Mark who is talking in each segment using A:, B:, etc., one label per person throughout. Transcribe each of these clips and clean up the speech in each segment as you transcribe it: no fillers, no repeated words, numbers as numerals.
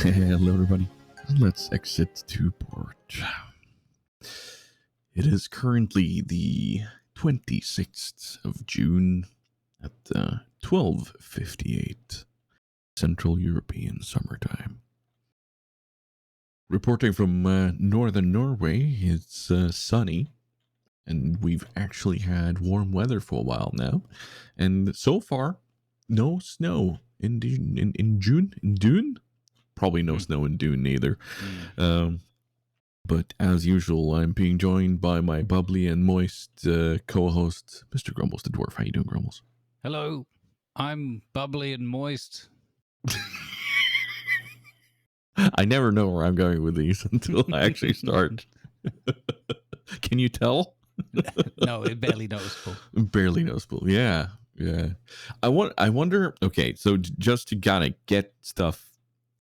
A: Hello, everybody. Let's exit to port. It is currently the 26th of June at 12:58 Central European Summertime. Reporting from northern Norway, it's sunny, and we've actually had warm weather for a while now. And so far, no snow in June. Probably no snow in Dune either. But as usual, I'm being joined by my bubbly and moist co-host, Mr. Grumbles the Dwarf. How you doing, Grumbles?
B: Hello, I'm bubbly and moist.
A: I never know where I'm going with these until I actually start. Can you tell?
B: No, it's barely noticeable.
A: Barely noticeable. Yeah. I wonder. Okay, so just to kind of get stuff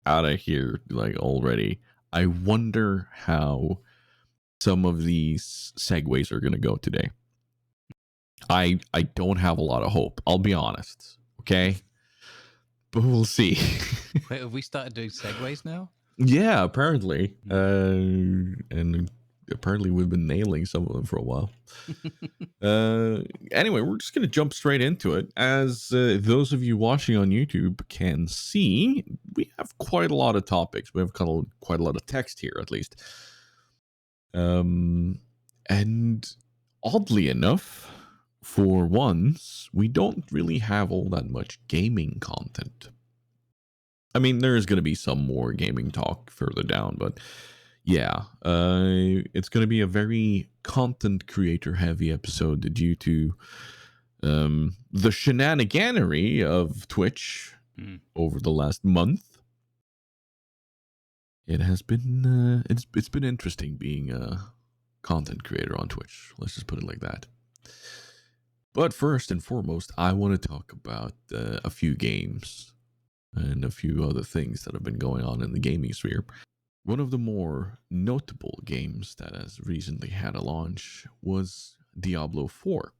A: out of here, like already, I wonder how some of these segues are going to go today. I don't have a lot of hope. I'll be honest. Okay, but we'll see.
B: Wait, have we started doing segues now?
A: Yeah, apparently, and apparently we've been nailing some of them for a while. Anyway, we're just gonna jump straight into it. As those of you watching on YouTube can see, we have quite a lot of topics. We have quite a lot of text here, at least. And oddly enough, for once, we don't really have all that much gaming content. I mean, there's going to be some more gaming talk further down, but yeah, it's going to be a very content creator heavy episode due to the shenaniganery of Twitch over the last month. It has been it's been interesting being a content creator on Twitch. Let's just put it like that. But first and foremost, I want to talk about a few games and a few other things that have been going on in the gaming sphere. One of the more notable games that has recently had a launch was Diablo 4.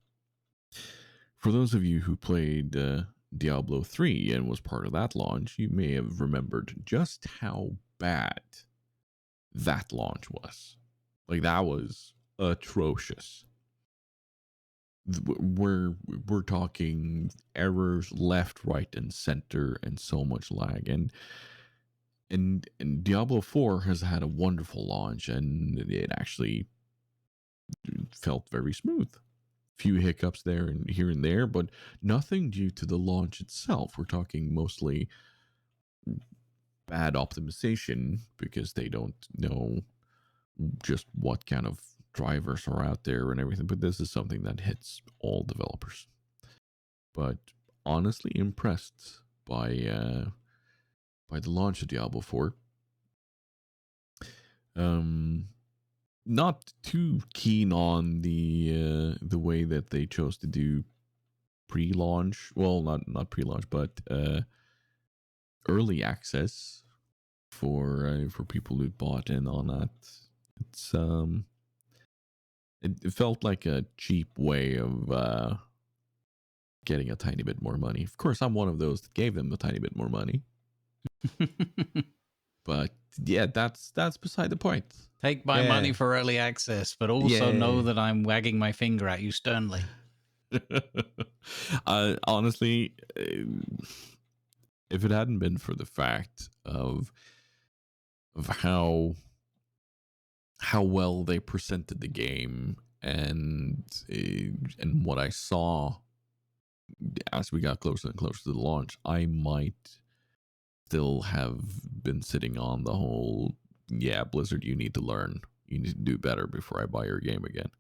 A: For those of you who played Diablo 3 and was part of that launch, you may have remembered just how bad that launch was. Like, that was atrocious. We're talking errors left, right, and center, and so much lag. And Diablo 4 has had a wonderful launch, and it actually felt very smooth. Few hiccups there and here and there, but nothing due to the launch itself. We're talking mostly bad optimization because they don't know just what kind of drivers are out there and everything. But this is something that hits all developers. But honestly impressed by the launch of Diablo 4. Not too keen on the way that they chose to do pre-launch. Well, not pre-launch, but early access for people who bought in on that. It's it felt like a cheap way of getting a tiny bit more money. Of course, I'm one of those that gave them a tiny bit more money. But yeah, that's beside the point.
B: Take my money for early access, but also know that I'm wagging my finger at you sternly.
A: Honestly, if it hadn't been for the fact of how well they presented the game and what I saw as we got closer and closer to the launch, I might still have been sitting on the whole, yeah, Blizzard, you need to learn. You need to do better before I buy your game again.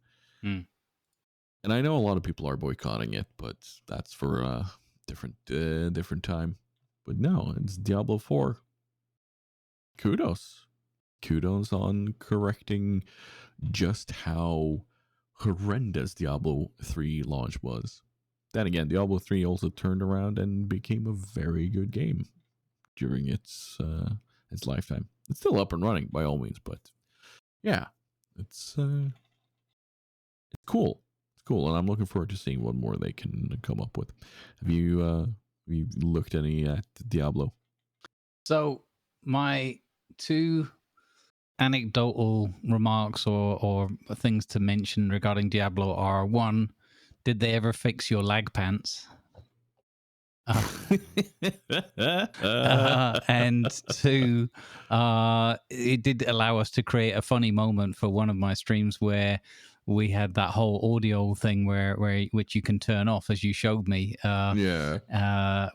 A: And I know a lot of people are boycotting it, but that's for a different time. But no, it's Diablo 4. Kudos on correcting just how horrendous Diablo 3 launch was. Then again, Diablo 3 also turned around and became a very good game during its lifetime. It's still up and running by all means, but yeah, it's cool. It's cool, and I'm looking forward to seeing what more they can come up with. Have you looked any at Diablo?
B: So my two anecdotal remarks or things to mention regarding Diablo are: one, did they ever fix your lag pants? And two, it did allow us to create a funny moment for one of my streams where we had that whole audio thing where which you can turn off, as you showed me.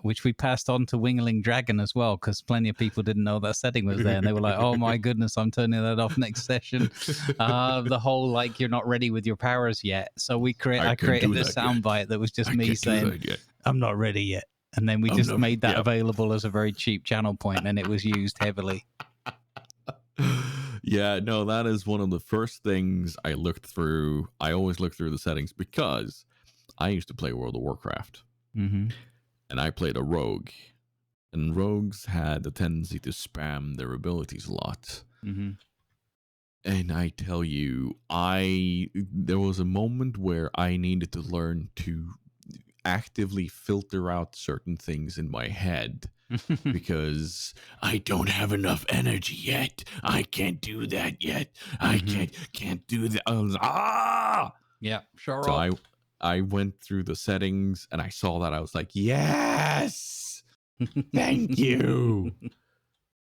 B: Which we passed on to Wingling Dragon as well, because plenty of people didn't know that setting was there, and they were like, "Oh my goodness, I'm turning that off next session." The whole like you're not ready with your powers yet. So I created a soundbite that was just me saying, "I'm not ready yet." And then we just made that available as a very cheap channel point, and it was used heavily.
A: Yeah, no, that is one of the first things I looked through. I always look through the settings because I used to play World of Warcraft.
B: Mm-hmm.
A: And I played a rogue. And rogues had a tendency to spam their abilities a lot.
B: Mm-hmm.
A: And I tell you, there was a moment where I needed to learn to actively filter out certain things in my head because I don't have enough energy yet. I can't do that yet. I can't do that.
B: Yeah, sure.
A: So I went through the settings and I saw that. I was like, yes, thank you.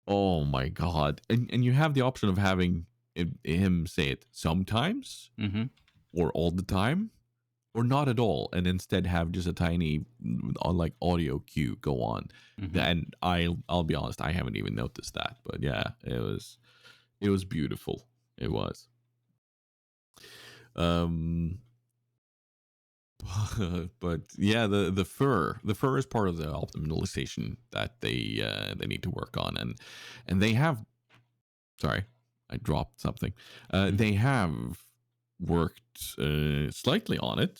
A: Oh my God. And you have the option of having him say it sometimes or all the time or not at all, and instead have just a tiny like audio cue go on. And I'll be honest, I haven't even noticed that, but yeah, it was beautiful. It was. But yeah, the fur is part of the optimization that they need to work on, and they have. Sorry, I dropped something. They have worked slightly on it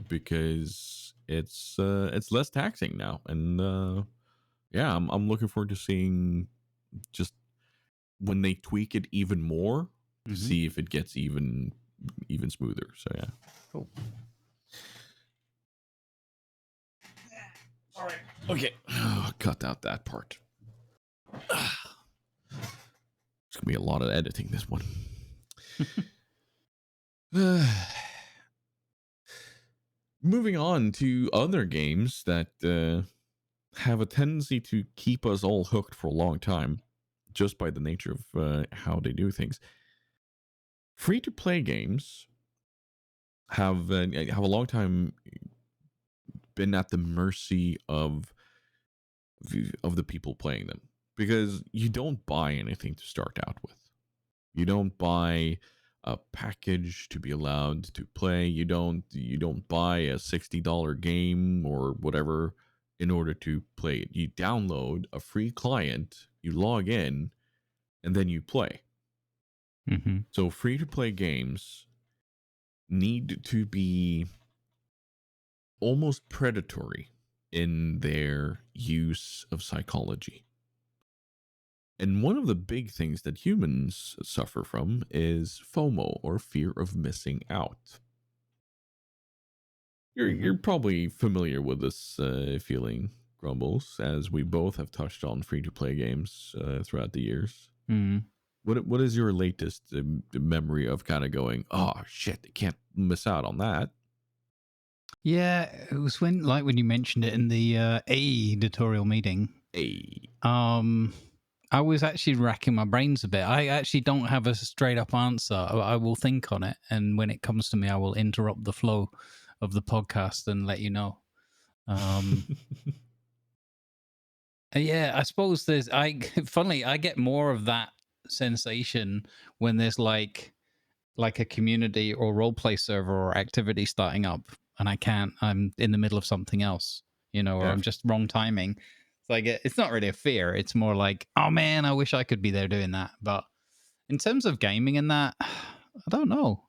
A: because it's less taxing now, and yeah, I'm looking forward to seeing just when they tweak it even more to see if it gets even smoother. So yeah,
B: cool.
A: All right. Okay. Cut out that part. It's gonna be a lot of editing this one. Moving on to other games that have a tendency to keep us all hooked for a long time, just by the nature of how they do things. Free-to-play games have a long time been at the mercy of the people playing them, because you don't buy anything to start out with. You don't buy a package to be allowed to play. You don't buy a $60 game or whatever in order to play it. You download a free client, you log in, and then you play. So free to play games need to be almost predatory in their use of psychology. And one of the big things that humans suffer from is FOMO, or fear of missing out. You're probably familiar with this feeling, Grumbles, as we both have touched on free-to-play games throughout the years. What is your latest memory of kind of going, oh shit, I can't miss out on that?
B: Yeah, it was when you mentioned it in the AE tutorial meeting. I was actually racking my brains a bit. I actually don't have a straight up answer. I will think on it, and when it comes to me, I will interrupt the flow of the podcast and let you know. Yeah, I suppose funnily, I get more of that sensation when there's like a community or roleplay server or activity starting up, and I'm in the middle of something else, or I'm just wrong timing. So it's not really a fear. It's more like, oh man, I wish I could be there doing that. But in terms of gaming and that, I don't know.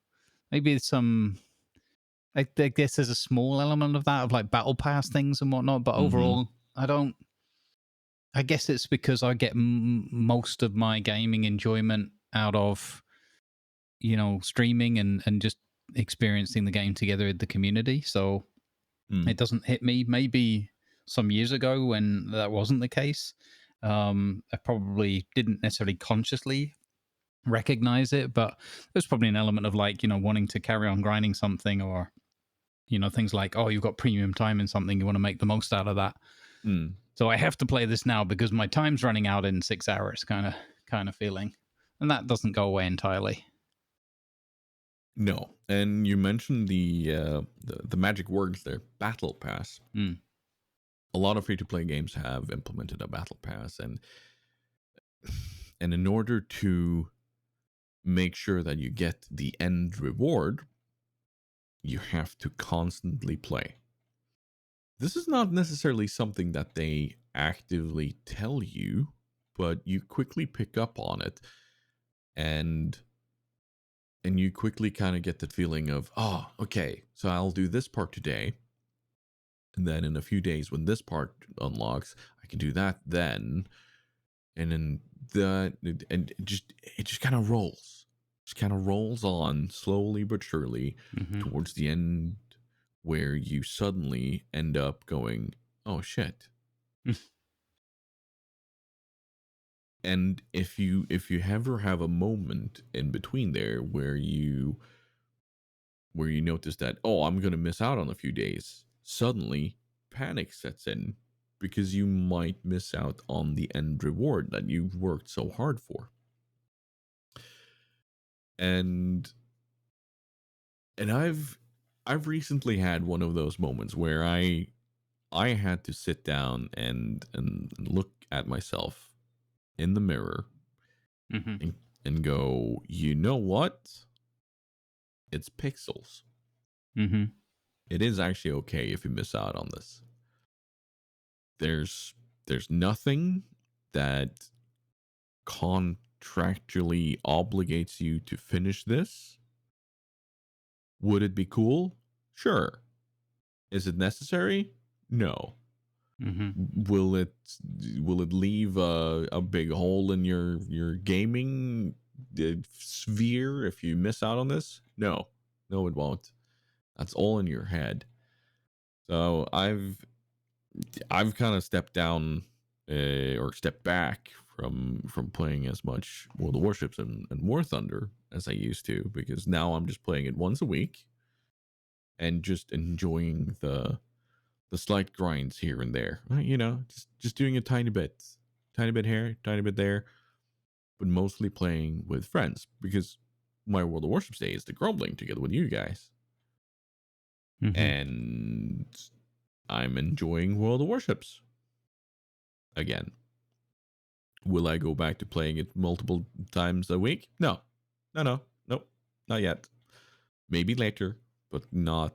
B: maybe some. I guess there's a small element of that of like battle pass things and whatnot, but
A: Mm-hmm.
B: overall, I don't. I guess it's because I get most of my gaming enjoyment out of streaming and just experiencing the game together with the community. So
A: Mm.
B: it doesn't hit me. Maybe some years ago when that wasn't the case, I probably didn't necessarily consciously recognize it, but there's probably an element of like wanting to carry on grinding something, or things like, oh, you've got premium time in something, you want to make the most out of that.
A: Mm.
B: So I have to play this now because my time's running out in 6 hours, kind of feeling, and that doesn't go away entirely.
A: No, and you mentioned the magic words there, battle pass.
B: Mm.
A: A lot of free to play games have implemented a battle pass, and in order to make sure that you get the end reward, you have to constantly play. This is not necessarily something that they actively tell you, but you quickly pick up on it, and you quickly kind of get the feeling of, oh, okay, so I'll do this part today, and then in a few days when this part unlocks, I can do that then, and then it just kind of rolls on slowly but surely
B: Mm-hmm.
A: towards the end, where you suddenly end up going, oh shit. And if you ever have a moment in between there where you notice that, oh, I'm going to miss out on a few days, suddenly panic sets in, because you might miss out on the end reward that you've worked so hard for. And I've recently had one of those moments where I had to sit down and look at myself in the mirror,
B: Mm-hmm.
A: and go, you know what? It's pixels.
B: Mm-hmm.
A: It is actually okay if you miss out on this. There's nothing that contractually obligates you to finish this. Would it be cool? Sure. Is it necessary? No.
B: Mm-hmm.
A: Will it leave a big hole in your gaming sphere if you miss out on this? No. No, it won't. That's all in your head. So I've kind of stepped down, or stepped back from playing as much World of Warships and War Thunder as I used to, because now I'm just playing it once a week and just enjoying the slight grinds here and there. Just doing a tiny bit here, tiny bit there, but mostly playing with friends, because my World of Warships day is the grumbling together with you guys,
B: Mm-hmm.
A: and I'm enjoying World of Warships again. Will I go back to playing it multiple times a week? No. Nope, not yet. Maybe later, but not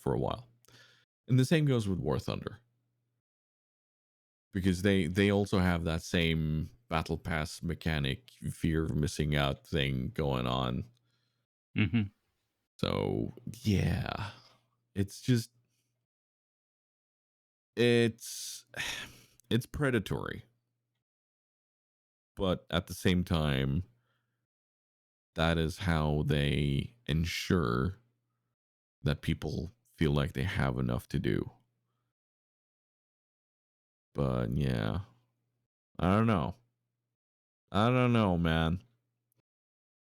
A: for a while. And the same goes with War Thunder, because they also have that same battle pass mechanic, fear of missing out thing going on.
B: Mm-hmm.
A: So yeah, it's just it's it's predatory, but at the same time, that is how they ensure that people feel like they have enough to do. But yeah, I don't know. I don't know, man.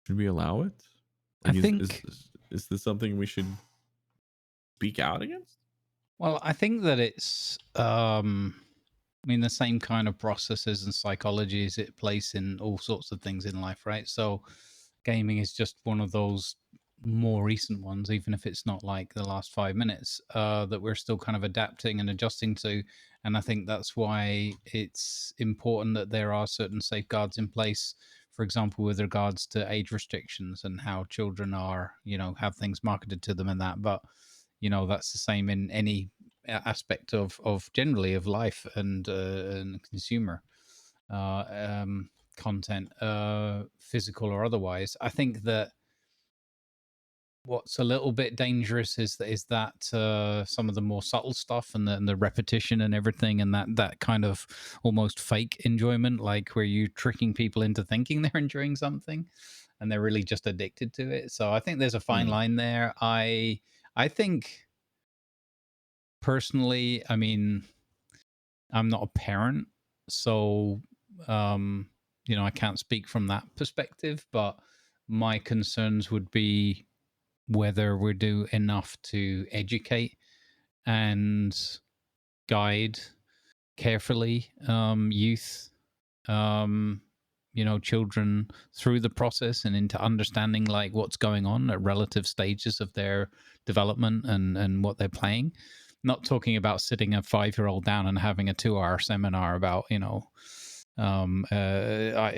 A: Should we allow it?
B: I
A: Like,
B: think.
A: is this something we should speak out against?
B: Well, I think that it's. I mean, the same kind of processes and psychologies it plays in all sorts of things in life, right? So, gaming is just one of those more recent ones, even if it's not like the last 5 minutes, that we're still kind of adapting and adjusting to. And I think that's why it's important that there are certain safeguards in place, for example, with regards to age restrictions and how children are, have things marketed to them and that. But, that's the same in any aspect of generally of life and consumer uh, um, content, physical or otherwise. I think that what's a little bit dangerous is that some of the more subtle stuff and the repetition and everything, and that kind of almost fake enjoyment, like where you're tricking people into thinking they're enjoying something and they're really just addicted to it. So I think there's a fine line there. I think personally, I mean, I'm not a parent, so I can't speak from that perspective, but my concerns would be whether we do enough to educate and guide carefully youth, children through the process and into understanding like what's going on at relative stages of their development and what they're playing. Not talking about sitting a 5-year-old down and having a 2-hour seminar about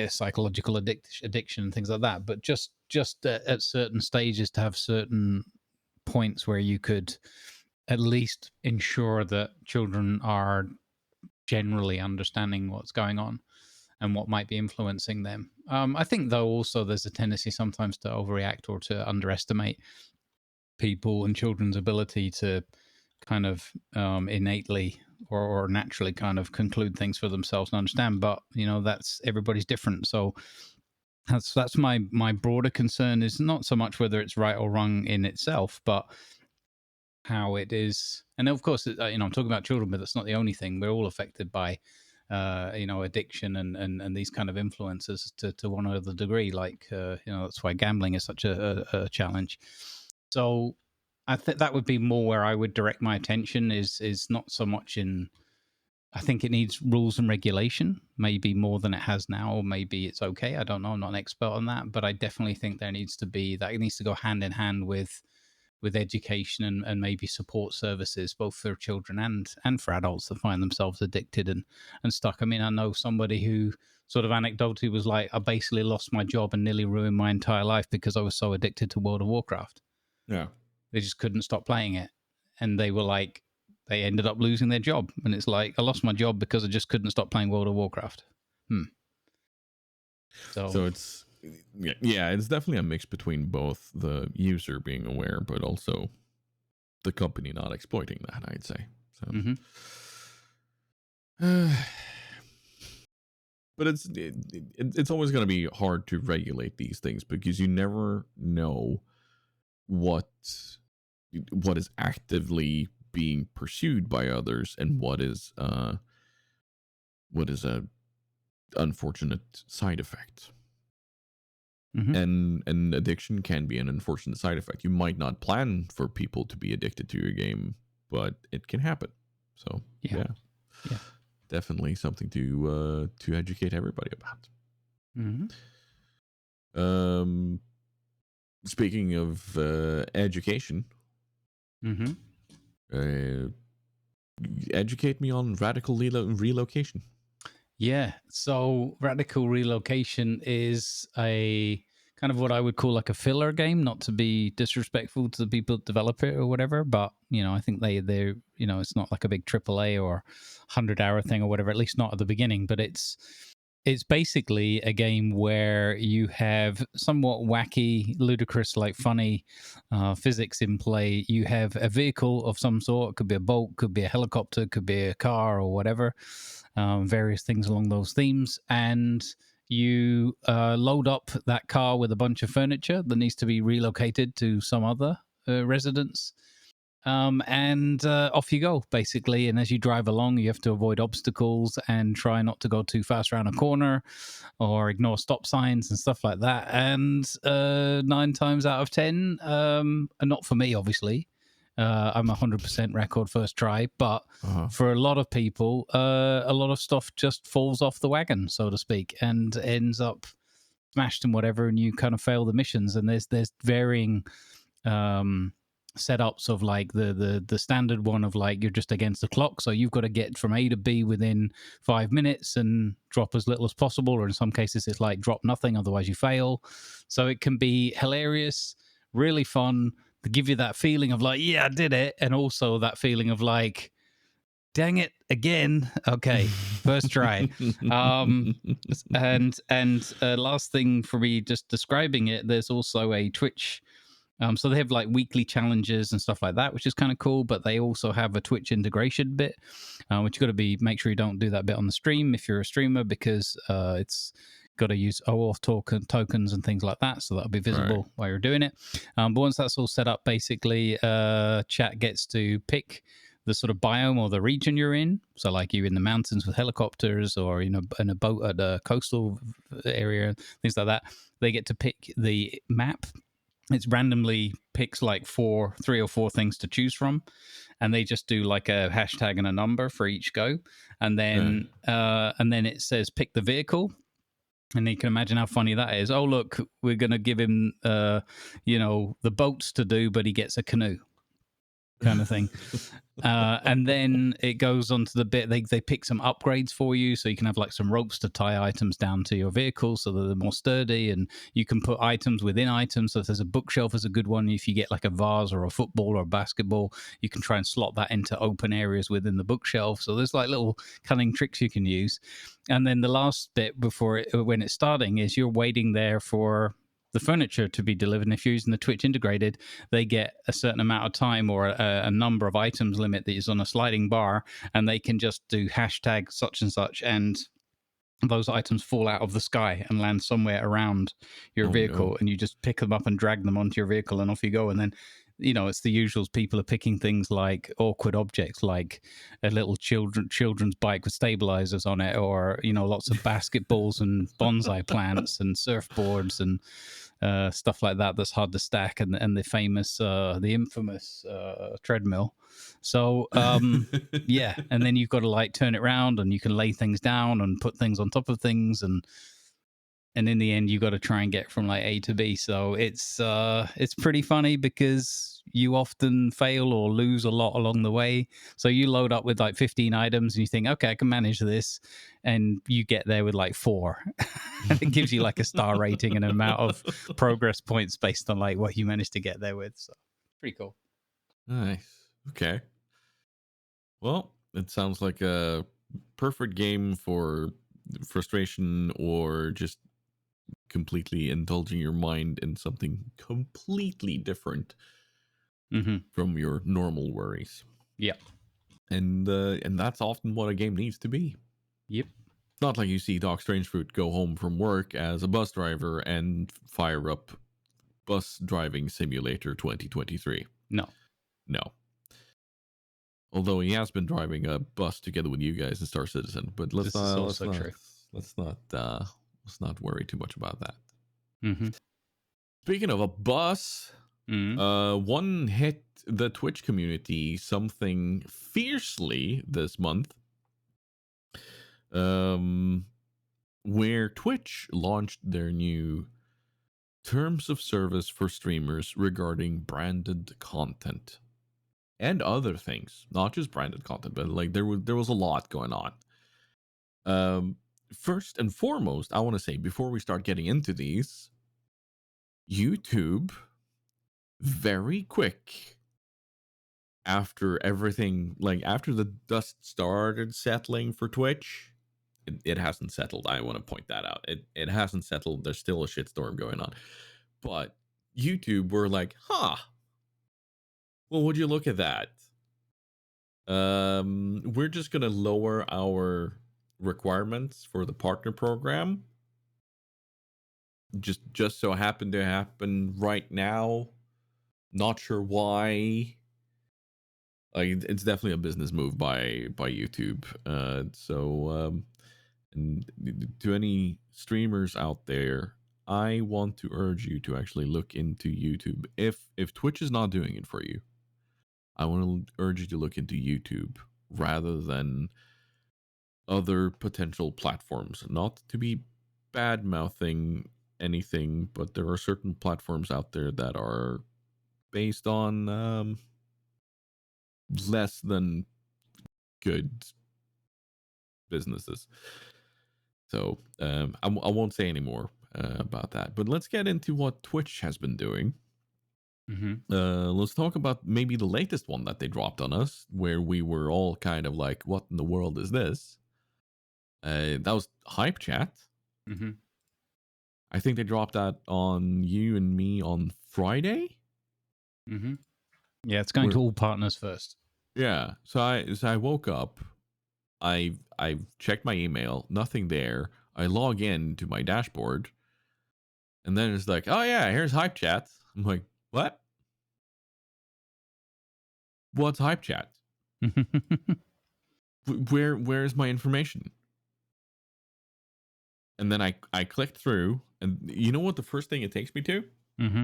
B: psychological addiction and things like that, but just at certain stages to have certain points where you could at least ensure that children are generally understanding what's going on and what might be influencing them. I think, though, also there's a tendency sometimes to overreact or to underestimate people and children's ability to kind of innately or naturally kind of conclude things for themselves and understand. But that's everybody's different. So that's my broader concern is not so much whether it's right or wrong in itself, but how it is. And of course, I'm talking about children, but that's not the only thing. We're all affected by addiction and these kind of influences to one or other degree. Like that's why gambling is such a challenge. So I think that would be more where I would direct my attention. Is not so much in. I think it needs rules and regulation, maybe more than it has now, or maybe it's okay. I don't know. I'm not an expert on that, but I definitely think there needs to be that. It needs to go hand in hand with education and maybe support services, both for children and for adults that find themselves addicted and stuck. I mean, I know somebody who sort of anecdotally was like, I basically lost my job and nearly ruined my entire life because I was so addicted to World of Warcraft.
A: Yeah.
B: They just couldn't stop playing it. And they were like, they ended up losing their job. And it's like, I lost my job because I just couldn't stop playing World of Warcraft.
A: So it's it's definitely a mix between both the user being aware, but also the company not exploiting that, I'd say. So, but it's always going to be hard to regulate these things because you never know what is actively being pursued by others and what is a unfortunate side effect. And addiction can be an unfortunate side effect. You might not plan for people to be addicted to your game, but it can happen. So yeah. Definitely something to educate everybody about. Speaking of education, educate me on radical relocation.
B: Yeah, so Radical Relocation is a kind of what I would call like a filler game, not to be disrespectful to the people that develop it or whatever, but I think they're it's not like a big AAA or 100-hour thing or whatever, at least not at the beginning, but it's basically a game where you have somewhat wacky, ludicrous, like funny physics in play. You have a vehicle of some sort. It could be a boat, could be a helicopter, could be a car or whatever. Various things along those themes. And you load up that car with a bunch of furniture that needs to be relocated to some other residence. And off you go, basically. And as you drive along, you have to avoid obstacles and try not to go too fast around a corner or ignore stop signs and stuff like that. And 9 times out of 10, and not for me, obviously, I'm 100% record first try, but for a lot of people, a lot of stuff just falls off the wagon, so to speak, and ends up smashed and whatever, and you kind of fail the missions. And there's varying setups of like the standard one of like you're just against the clock, so you've got to get from A to B within 5 minutes and drop as little as possible, or in some cases it's like drop nothing, otherwise you fail. So it can be hilarious, really fun, to give you that feeling of like, yeah, I did it, and also that feeling of like, dang it, again. Okay, first try. And last thing for me, just describing it, there's also a Twitch So they have like weekly challenges and stuff like that, which is kind of cool. But they also have a Twitch integration bit, which you got to make sure you don't do that bit on the stream if you're a streamer, because it's got to use OAuth tokens and things like that, so that'll be visible while you're doing it. But once that's all set up, basically, chat gets to pick the sort of biome or the region you're in. So, like you're in the mountains with helicopters, or in a boat at a coastal area, things like that. They get to pick the map. It's randomly picks like three or four things to choose from, and they just do like a hashtag and a number for each go, and then it says pick the vehicle. And you can imagine how funny that is. Oh, look, we're going to give him, the boats to do, but he gets a canoe, kind of thing. And then it goes on to the bit, they pick some upgrades for you, so you can have like some ropes to tie items down to your vehicle so that they're more sturdy, and you can put items within items. So if there's a bookshelf is a good one. If you get like a vase or a football or a basketball, you can try and slot that into open areas within the bookshelf. So there's like little cunning tricks you can use. And then the last bit when it's starting is you're waiting there for the furniture to be delivered. And if you're using the Twitch integrated, they get a certain amount of time or a number of items limit that is on a sliding bar, and they can just do hashtag such and such, and those items fall out of the sky and land somewhere around your vehicle, and you just pick them up and drag them onto your vehicle, and off you go. And then, it's the usuals. People are picking things like awkward objects, like a little children's bike with stabilizers on it, or lots of basketballs and bonsai plants and surfboards and stuff like that that's hard to stack, and the infamous treadmill. So yeah, and then you've got to like turn it around, and you can lay things down and put things on top of things, and in the end you got to try and get from like A to B. So it's pretty funny because you often fail or lose a lot along the way. So you load up with like 15 items and you think, okay, I can manage this, and you get there with like 4 and it gives you like a star rating and an amount of progress points based on like what you managed to get there with. So pretty cool.
A: Nice. Okay. Well, it sounds like a perfect game for frustration or just completely indulging your mind in something completely different from your normal worries.
B: Yeah.
A: And that's often what a game needs to be.
B: Yep.
A: It's not like you see Doc Strangefruit go home from work as a bus driver and fire up Bus Driving Simulator 2023.
B: No.
A: Although he has been driving a bus together with you guys in Star Citizen, but let's not worry too much about that. Speaking of a bus, one hit the Twitch community something fiercely this month, where Twitch launched their new terms of service for streamers regarding branded content and other things, not just branded content, but like there was a lot going on. First and foremost, I want to say before we start getting into these, YouTube, very quick after everything, like after the dust started settling for Twitch, it hasn't settled. I want to point that out. It hasn't settled. There's still a shitstorm going on, but YouTube were like, well, would you look at that? We're just gonna lower our requirements for the partner program. Just so happened to happen right now. Not sure why. Like, it's definitely a business move by YouTube. And to any streamers out there, I want to urge you to actually look into YouTube. If Twitch is not doing it for you, I want to urge you to look into YouTube rather than other potential platforms. Not to be bad mouthing anything, but there are certain platforms out there that are based on less than good businesses. So I won't say any more about that. But let's get into what Twitch has been doing. Let's talk about maybe the latest one that they dropped on us, where we were all kind of like, what in the world is this? That was Hype Chat. I think they dropped that on you and me on Friday.
B: Mm-hmm. Yeah, it's going to all partners first.
A: Yeah. So I woke up. I checked my email. Nothing there. I log in to my dashboard, and then it's like, oh yeah, here's Hype Chat. I'm like, what? What's Hype Chat? Where's my information? And then I clicked through, and you know what the first thing it takes me to?
B: Mm-hmm.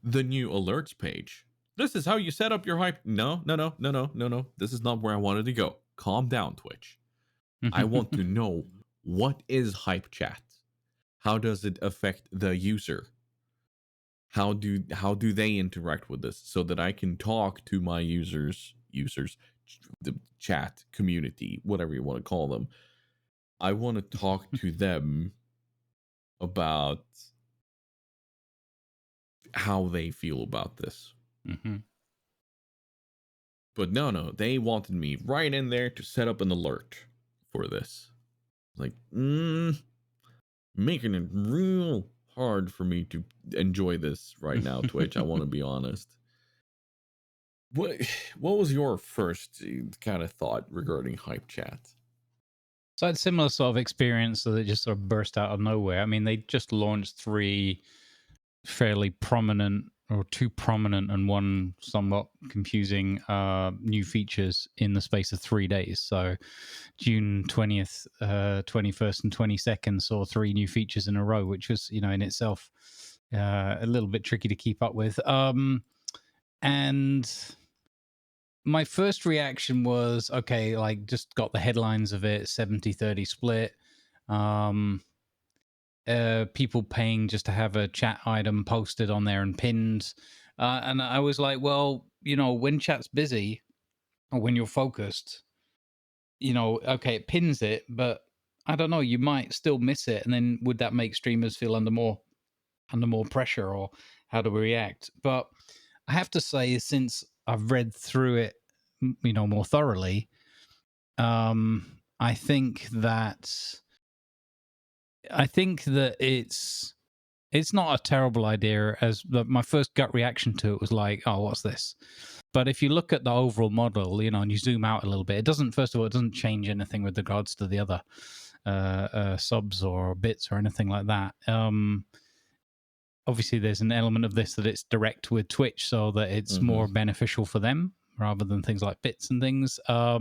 A: The new alerts page. This is how you set up your hype. No. This is not where I wanted to go. Calm down, Twitch. I want to know, what is hype chat? How does it affect the user? How do they interact with this so that I can talk to my users, the chat community, whatever you want to call them. I want to talk to them about how they feel about this.
B: Mm-hmm.
A: But no, they wanted me right in there to set up an alert for this. Like, making it real hard for me to enjoy this right now, Twitch. I want to be honest. What was your first kind of thought regarding hype chat?
B: So I had a similar sort of experience that just sort of burst out of nowhere. I mean, they just launched 3 fairly prominent, or 2 prominent and 1 somewhat confusing new features in the space of 3 days. So June 20th, 21st and 22nd saw 3 new features in a row, which was, in itself a little bit tricky to keep up with. And my first reaction was, okay, like, just got the headlines of it, 70-30 split. People paying just to have a chat item posted on there and pinned. And I was like, well, when chat's busy or when you're focused, okay, it pins it, but I don't know, you might still miss it. And then would that make streamers feel under more pressure, or how do we react? But I have to say, since I've read through it, more thoroughly, I think that it's not a terrible idea. As my first gut reaction to it was like, oh, what's this? But if you look at the overall model, and you zoom out a little bit, it doesn't change anything with regards to the other subs or bits or anything like that. Obviously, there's an element of this that it's direct with Twitch, so that it's more beneficial for them rather than things like bits and things. I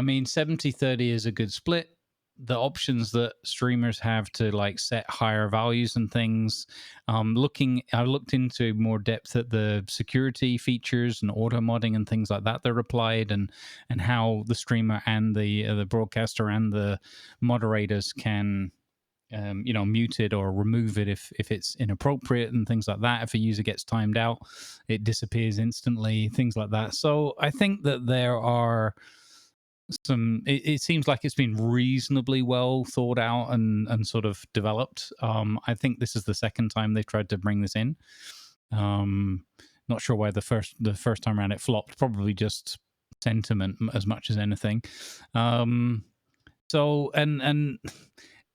B: mean, 70-30 is a good split. The options that streamers have to like set higher values and things. I looked into more depth at the security features and auto modding and things like that are applied, and how the streamer and the broadcaster and the moderators can mute it or remove it if it's inappropriate and things like that. If a user gets timed out, it disappears instantly, things like that. So I think that there are it seems like it's been reasonably well thought out and sort of developed. I think this is the second time they've tried to bring this in. Not sure why the first time around it flopped. Probably just sentiment as much as anything. So and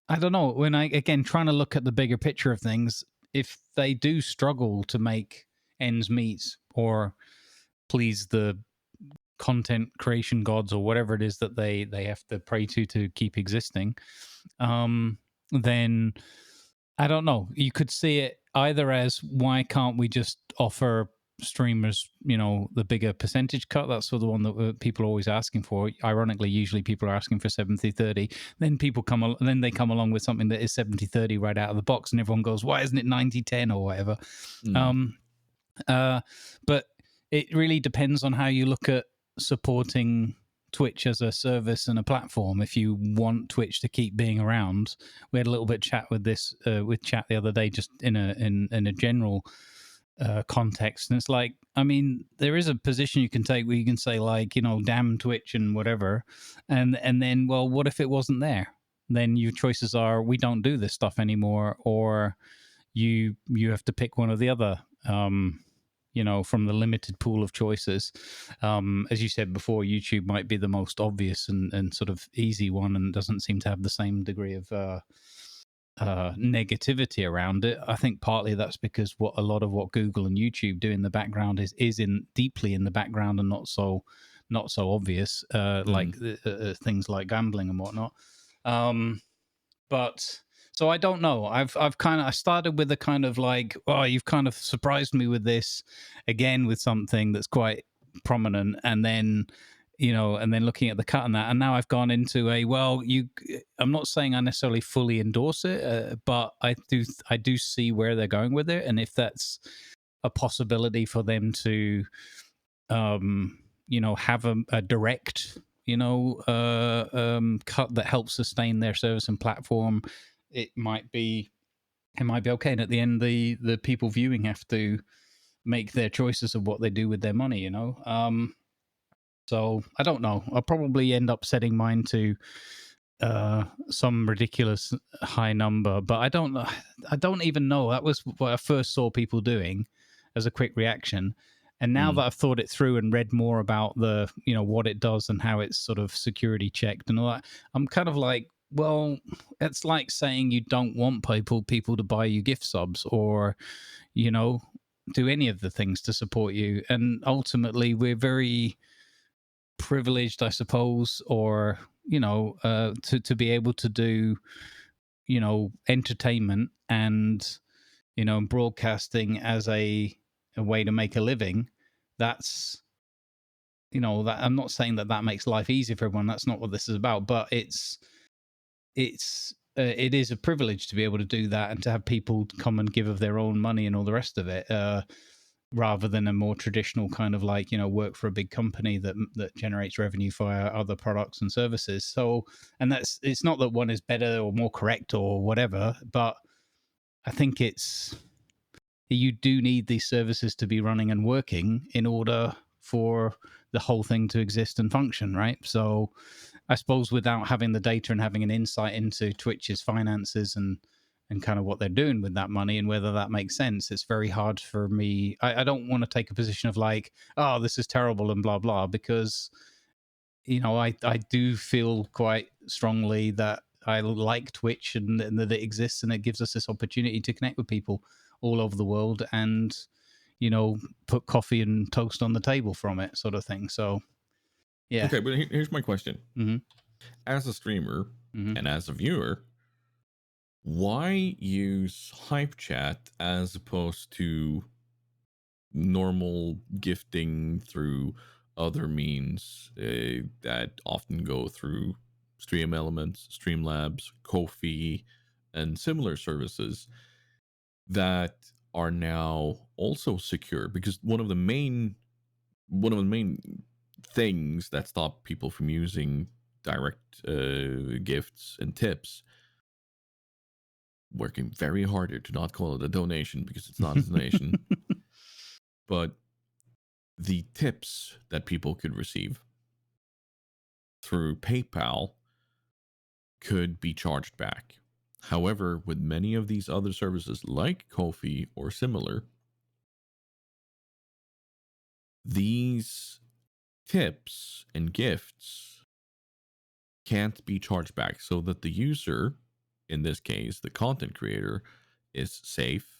B: I don't know, when I, again, trying to look at the bigger picture of things, if they do struggle to make ends meet or please the content creation gods or whatever it is that they have to pray to keep existing, then I don't know. You could see it either as, why can't we just offer streamers, the bigger percentage cut? That's the one that people are always asking for. Ironically, usually people are asking for 70-30. Then they come along with something that is 70-30 right out of the box, and everyone goes, why isn't it 90-10 or whatever? But it really depends on how you look at supporting Twitch as a service and a platform. If you want Twitch to keep being around, we had a little bit of chat with this with chat the other day, just in a general context, and it's like, I mean, there is a position you can take where you can say, like, damn Twitch and whatever, and then, well, what if it wasn't there? Then your choices are, we don't do this stuff anymore, or you have to pick one or the other. From the limited pool of choices. As you said before, YouTube might be the most obvious and sort of easy one, and doesn't seem to have the same degree of negativity around it. I think partly that's because a lot of what Google and YouTube do in the background is in deeply in the background and not so obvious, like
A: Mm,
B: things like gambling and whatnot. Um, but so I don't know. I started with a kind of like, oh, you've kind of surprised me with this again with something that's quite prominent, and then and then looking at the cut on that, and now I've gone into a I'm not saying I necessarily fully endorse it, but I do see where they're going with it, and if that's a possibility for them to have a direct, cut that helps sustain their service and platform, it might be okay. And at the end, the people viewing have to make their choices of what they do with their money. So I don't know. I'll probably end up setting mine to some ridiculous high number, but I don't know. I don't even know. That was what I first saw people doing as a quick reaction. And now that
A: mm.
B: I've thought it through and read more about the, what it does and how it's sort of security checked and all that, I'm kind of like, well, it's like saying you don't want people to buy you gift subs or, you know, do any of the things to support you. And ultimately, we're very privileged, I suppose, or to be able to do entertainment and broadcasting as a way to make a living. That's that I'm not saying that makes life easy for everyone. That's not what this is about. But it is a privilege to be able to do that and to have people come and give of their own money and all the rest of it. Rather than a more traditional kind of like work for a big company that generates revenue via other products and services. So, and it's not that one is better or more correct or whatever, but I think you do need these services to be running and working in order for the whole thing to exist and function, right? So I suppose without having the data and having an insight into Twitch's finances and kind of what they're doing with that money and whether that makes sense, it's very hard for me. I don't want to take a position of like, oh, this is terrible and blah blah, because I do feel quite strongly that I like Twitch and that it exists and it gives us this opportunity to connect with people all over the world and put coffee and toast on the table from it, sort of thing. So yeah.
A: Okay, but here's my question:
B: Hmm.
A: as a streamer
B: Hmm.
A: and as a viewer, why use hype chat as opposed to normal gifting through other means that often go through Stream Elements, Streamlabs, Ko-fi, and similar services that are now also secure? Because one of the main things that stop people from using direct gifts and tips, working very harder to not call it a donation because it's not a donation, but the tips that people could receive through PayPal could be charged back. However, with many of these other services like Ko-fi or similar, these tips and gifts can't be charged back, so that the user, in this case, the content creator, is safe.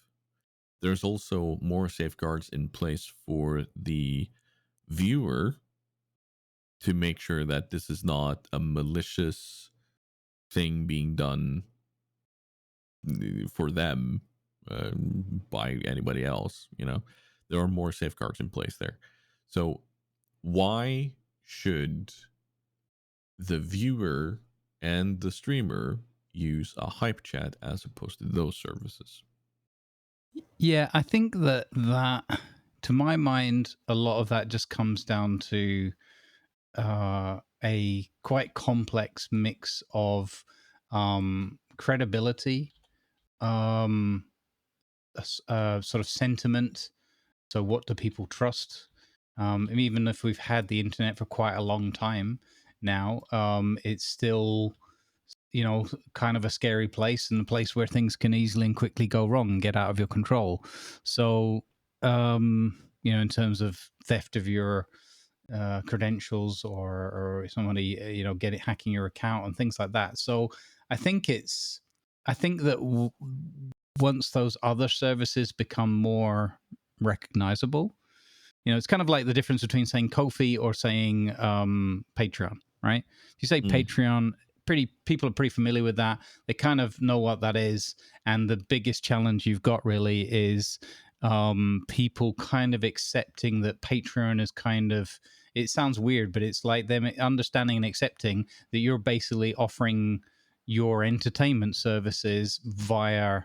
A: There's also more safeguards in place for the viewer to make sure that this is not a malicious thing being done for them by anybody else. There are more safeguards in place there. So why should the viewer and the streamer use a hype chat as opposed to those services?
B: Yeah, I think that to my mind, a lot of that just comes down to a quite complex mix of credibility, um, sort of sentiment. So, what do people trust? And even if we've had the internet for quite a long time now, it's still, kind of a scary place and a place where things can easily and quickly go wrong and get out of your control. So, in terms of theft of your credentials or somebody, hacking your account and things like that. So, I think it's I think that once those other services become more recognizable, it's kind of like the difference between saying Ko-fi or saying Patreon, right? If you say
A: Mm.
B: Patreon, people are pretty familiar with that. They kind of know what that is, and the biggest challenge you've got really is people kind of accepting that Patreon is kind of. It sounds weird, but it's like them understanding and accepting that you're basically offering your entertainment services via,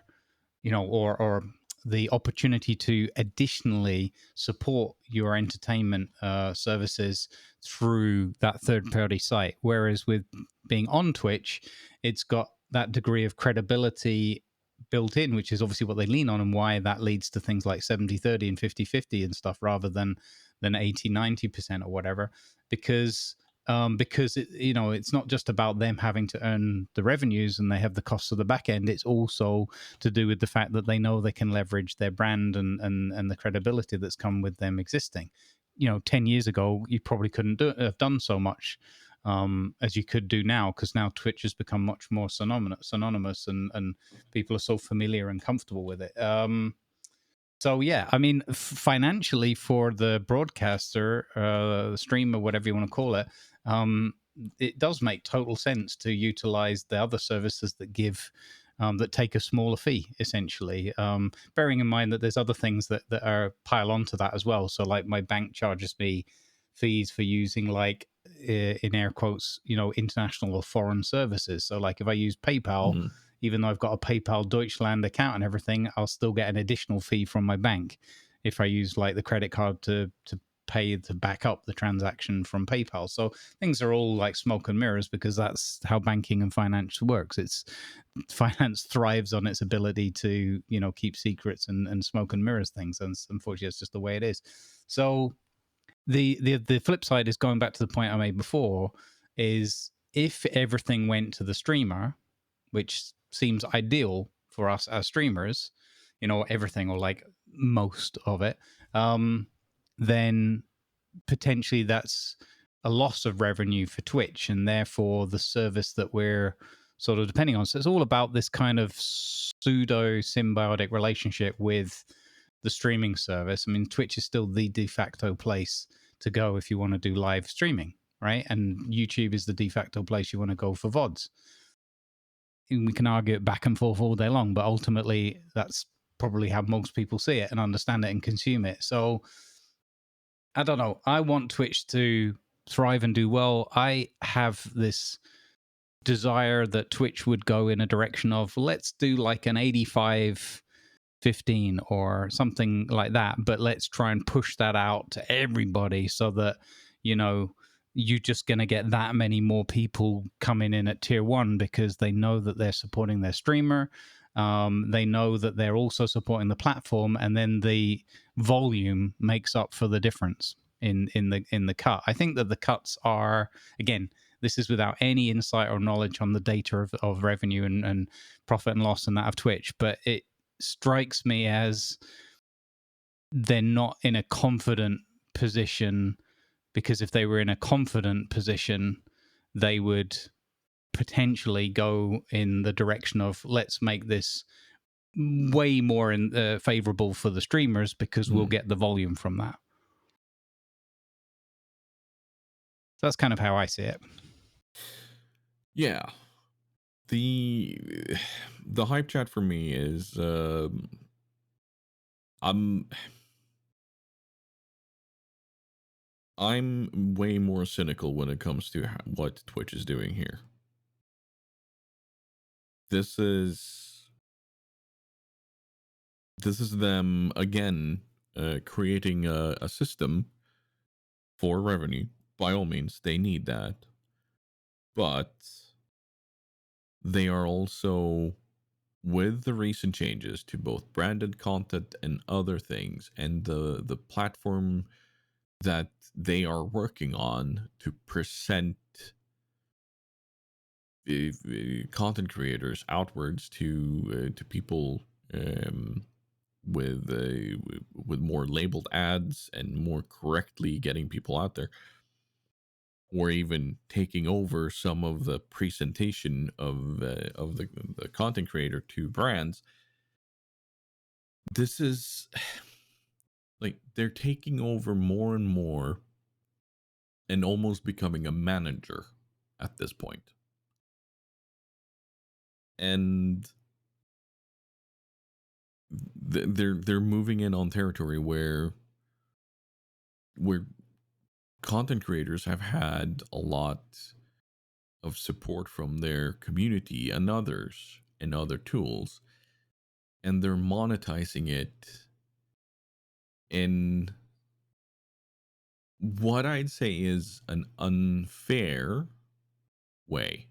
B: or the opportunity to additionally support your entertainment services through that third party site. Whereas with being on Twitch, it's got that degree of credibility built in, which is obviously what they lean on, and why that leads to things like 70-30 and 50-50 and stuff rather than 80-90% or whatever, because it's not just about them having to earn the revenues and they have the costs of the back end. It's also to do with the fact that they know they can leverage their brand and the credibility that's come with them existing. 10 years ago, you probably couldn't have done so much as you could do now, because now Twitch has become much more synonymous and people are so familiar and comfortable with it. So yeah, I mean, financially for the broadcaster, the streamer, whatever you want to call it does make total sense to utilize the other services that give that take a smaller fee, essentially. Bearing in mind that there's other things that are pile onto that as well. So like my bank charges me fees for using, like, in air quotes, international or foreign services. So like if I use PayPal,
A: Mm.
B: even though I've got a PayPal Deutschland account and everything, I'll still get an additional fee from my bank if I use like the credit card to pay to back up the transaction from PayPal. So things are all like smoke and mirrors, because that's how banking and finance works. It's finance thrives on its ability to keep secrets and smoke and mirrors things, and unfortunately it's just the way it is. So the flip side is, going back to the point I made before, is if everything went to the streamer, which seems ideal for us as streamers, everything or like most of it, then potentially that's a loss of revenue for Twitch and therefore the service that we're sort of depending on. So it's all about this kind of pseudo symbiotic relationship with the streaming service. I mean, Twitch is still the de facto place to go if you want to do live streaming, right? And YouTube is the de facto place you want to go for VODs. We can argue it back and forth all day long, but ultimately that's probably how most people see it and understand it and consume it. So I don't know. I want Twitch to thrive and do well. I have this desire that Twitch would go in a direction of, let's do like an 85-15 or something like that, but let's try and push that out to everybody so that, you're just going to get that many more people coming in at tier 1 because they know that they're supporting their streamer. They know that they're also supporting the platform, and then the volume makes up for the difference in the cut. I think that the cuts are, again, this is without any insight or knowledge on the data of revenue and profit and loss and that of Twitch, but it strikes me as they're not in a confident position, because if they were in a confident position, they would potentially go in the direction of, let's make this way more favorable for the streamers because we'll get the volume from that. So that's kind of how I see it.
A: Yeah. The hype chat for me is I'm way more cynical when it comes to what Twitch is doing here. This is them again creating a system for revenue. By all means, they need that, but they are also, with the recent changes to both branded content and other things, and the platform that they are working on to present content creators outwards to people, with with more labeled ads and more correctly getting people out there. or even taking over some of the presentation of the content creator to brands. This is like they're taking over more and more and almost becoming a manager at this point. And they're moving in on territory where content creators have had a lot of support from their community and others and other tools, and they're monetizing it in what I'd say is an unfair way.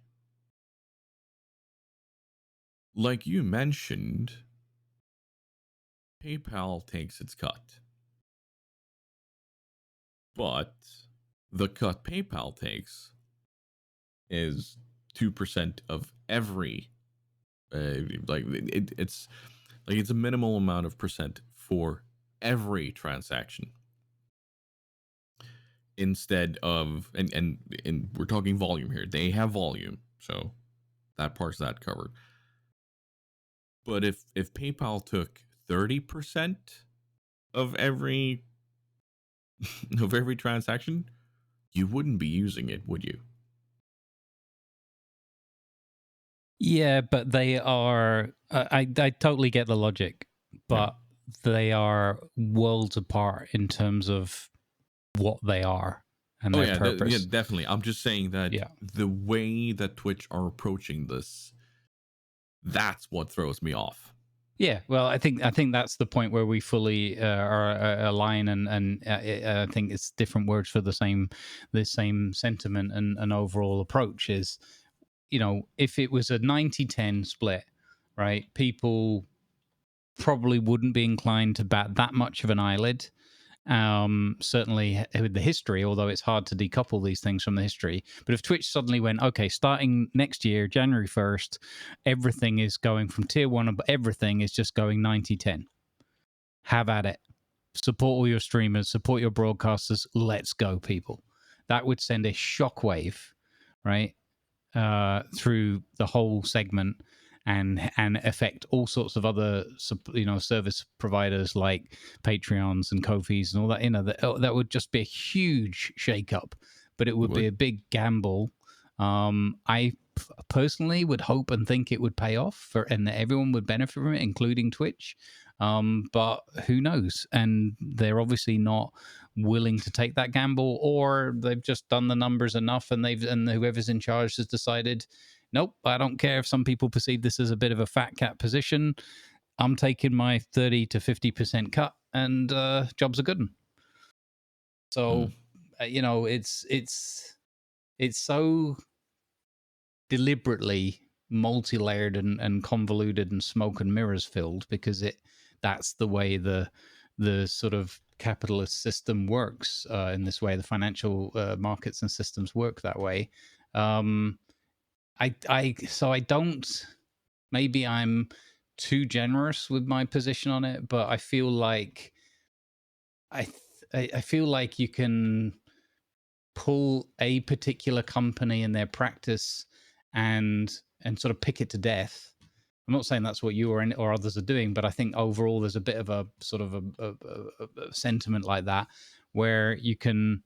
A: Like you mentioned, PayPal takes its cut. But the cut PayPal takes is 2% of every it's like it's a minimal amount of percent for every transaction, instead of and we're talking volume here. They have volume, so that part's that covered. But if PayPal took 30% of every of every transaction, you wouldn't be using it, would you?
B: Yeah, but they are. I totally get the logic, but they are worlds apart in terms of what they are and
A: Oh
B: their
A: yeah,
B: purpose.
A: yeah, definitely. I'm just saying that the way that Twitch are approaching this, that's what throws me off.
B: Yeah, well, I think that's the point where we fully are align, and I think it's different words for the same sentiment and overall approach. Is, you know, if it was a 90-10 split, right, people probably wouldn't be inclined to bat that much of an eyelid. Certainly with the history, although it's hard to decouple these things from the history. But if Twitch suddenly went, okay, starting next year, January 1st, everything is going from tier one, but everything is just going 90-10. Have at it. Support all your streamers, support your broadcasters. Let's go, people. That would send a shockwave, right, through the whole segment, and affect all sorts of other, you know, service providers like Patreons and Ko-fis and all that. You know, that would just be a huge shakeup, but it would be a big gamble. I personally would hope and think it would pay off and that everyone would benefit from it, including Twitch. But who knows? And they're obviously not willing to take that gamble, or they've just done the numbers enough, and whoever's in charge has decided, nope, I don't care if some people perceive this as a bit of a fat cat position. I'm taking my 30 to 50% cut, and jobs are good. So, you know, it's so deliberately multi-layered and convoluted and smoke and mirrors filled, because that's the way the sort of capitalist system works. In this way, the financial markets and systems work that way. I don't, maybe I'm too generous with my position on it, but I feel like I feel like you can pull a particular company and their practice and sort of pick it to death. I'm not saying that's what you or others are doing, but I think overall there's a bit of a sort of a sentiment like that, where you can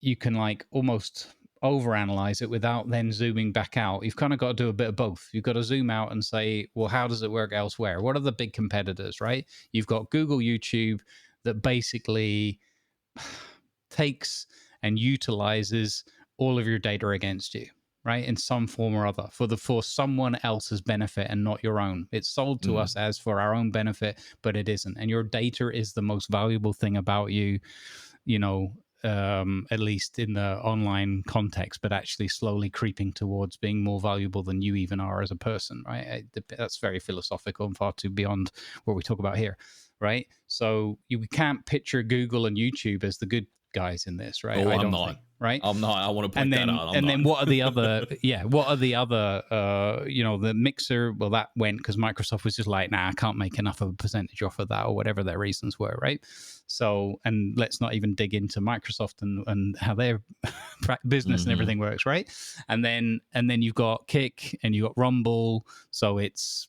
B: like almost overanalyze it without then zooming back out. You've kind of got to do a bit of both. You've got to zoom out and say, well, how does it work elsewhere? What are the big competitors, right? You've got Google, YouTube, that basically takes and utilizes all of your data against you, right, in some form or other, for someone else's benefit and not your own. It's sold to us as for our own benefit, but it isn't. And your data is the most valuable thing about you, you know, at least in the online context, but actually slowly creeping towards being more valuable than you even are as a person, right? That's very philosophical and far too beyond what we talk about here, right? So we can't picture Google and YouTube as the good guys in this, right?
A: I'm not.
B: Think, right?
A: I'm not. I want to point that out.
B: Then what are the other? What are the other? You know, the Mixer. Well, that went because Microsoft was just like, nah, I can't make enough of a percentage off of that, or whatever their reasons were, right? So, and let's not even dig into Microsoft and how they're business and
A: Mm-hmm.
B: everything works, right? And then you've got Kick and you've got Rumble, so it's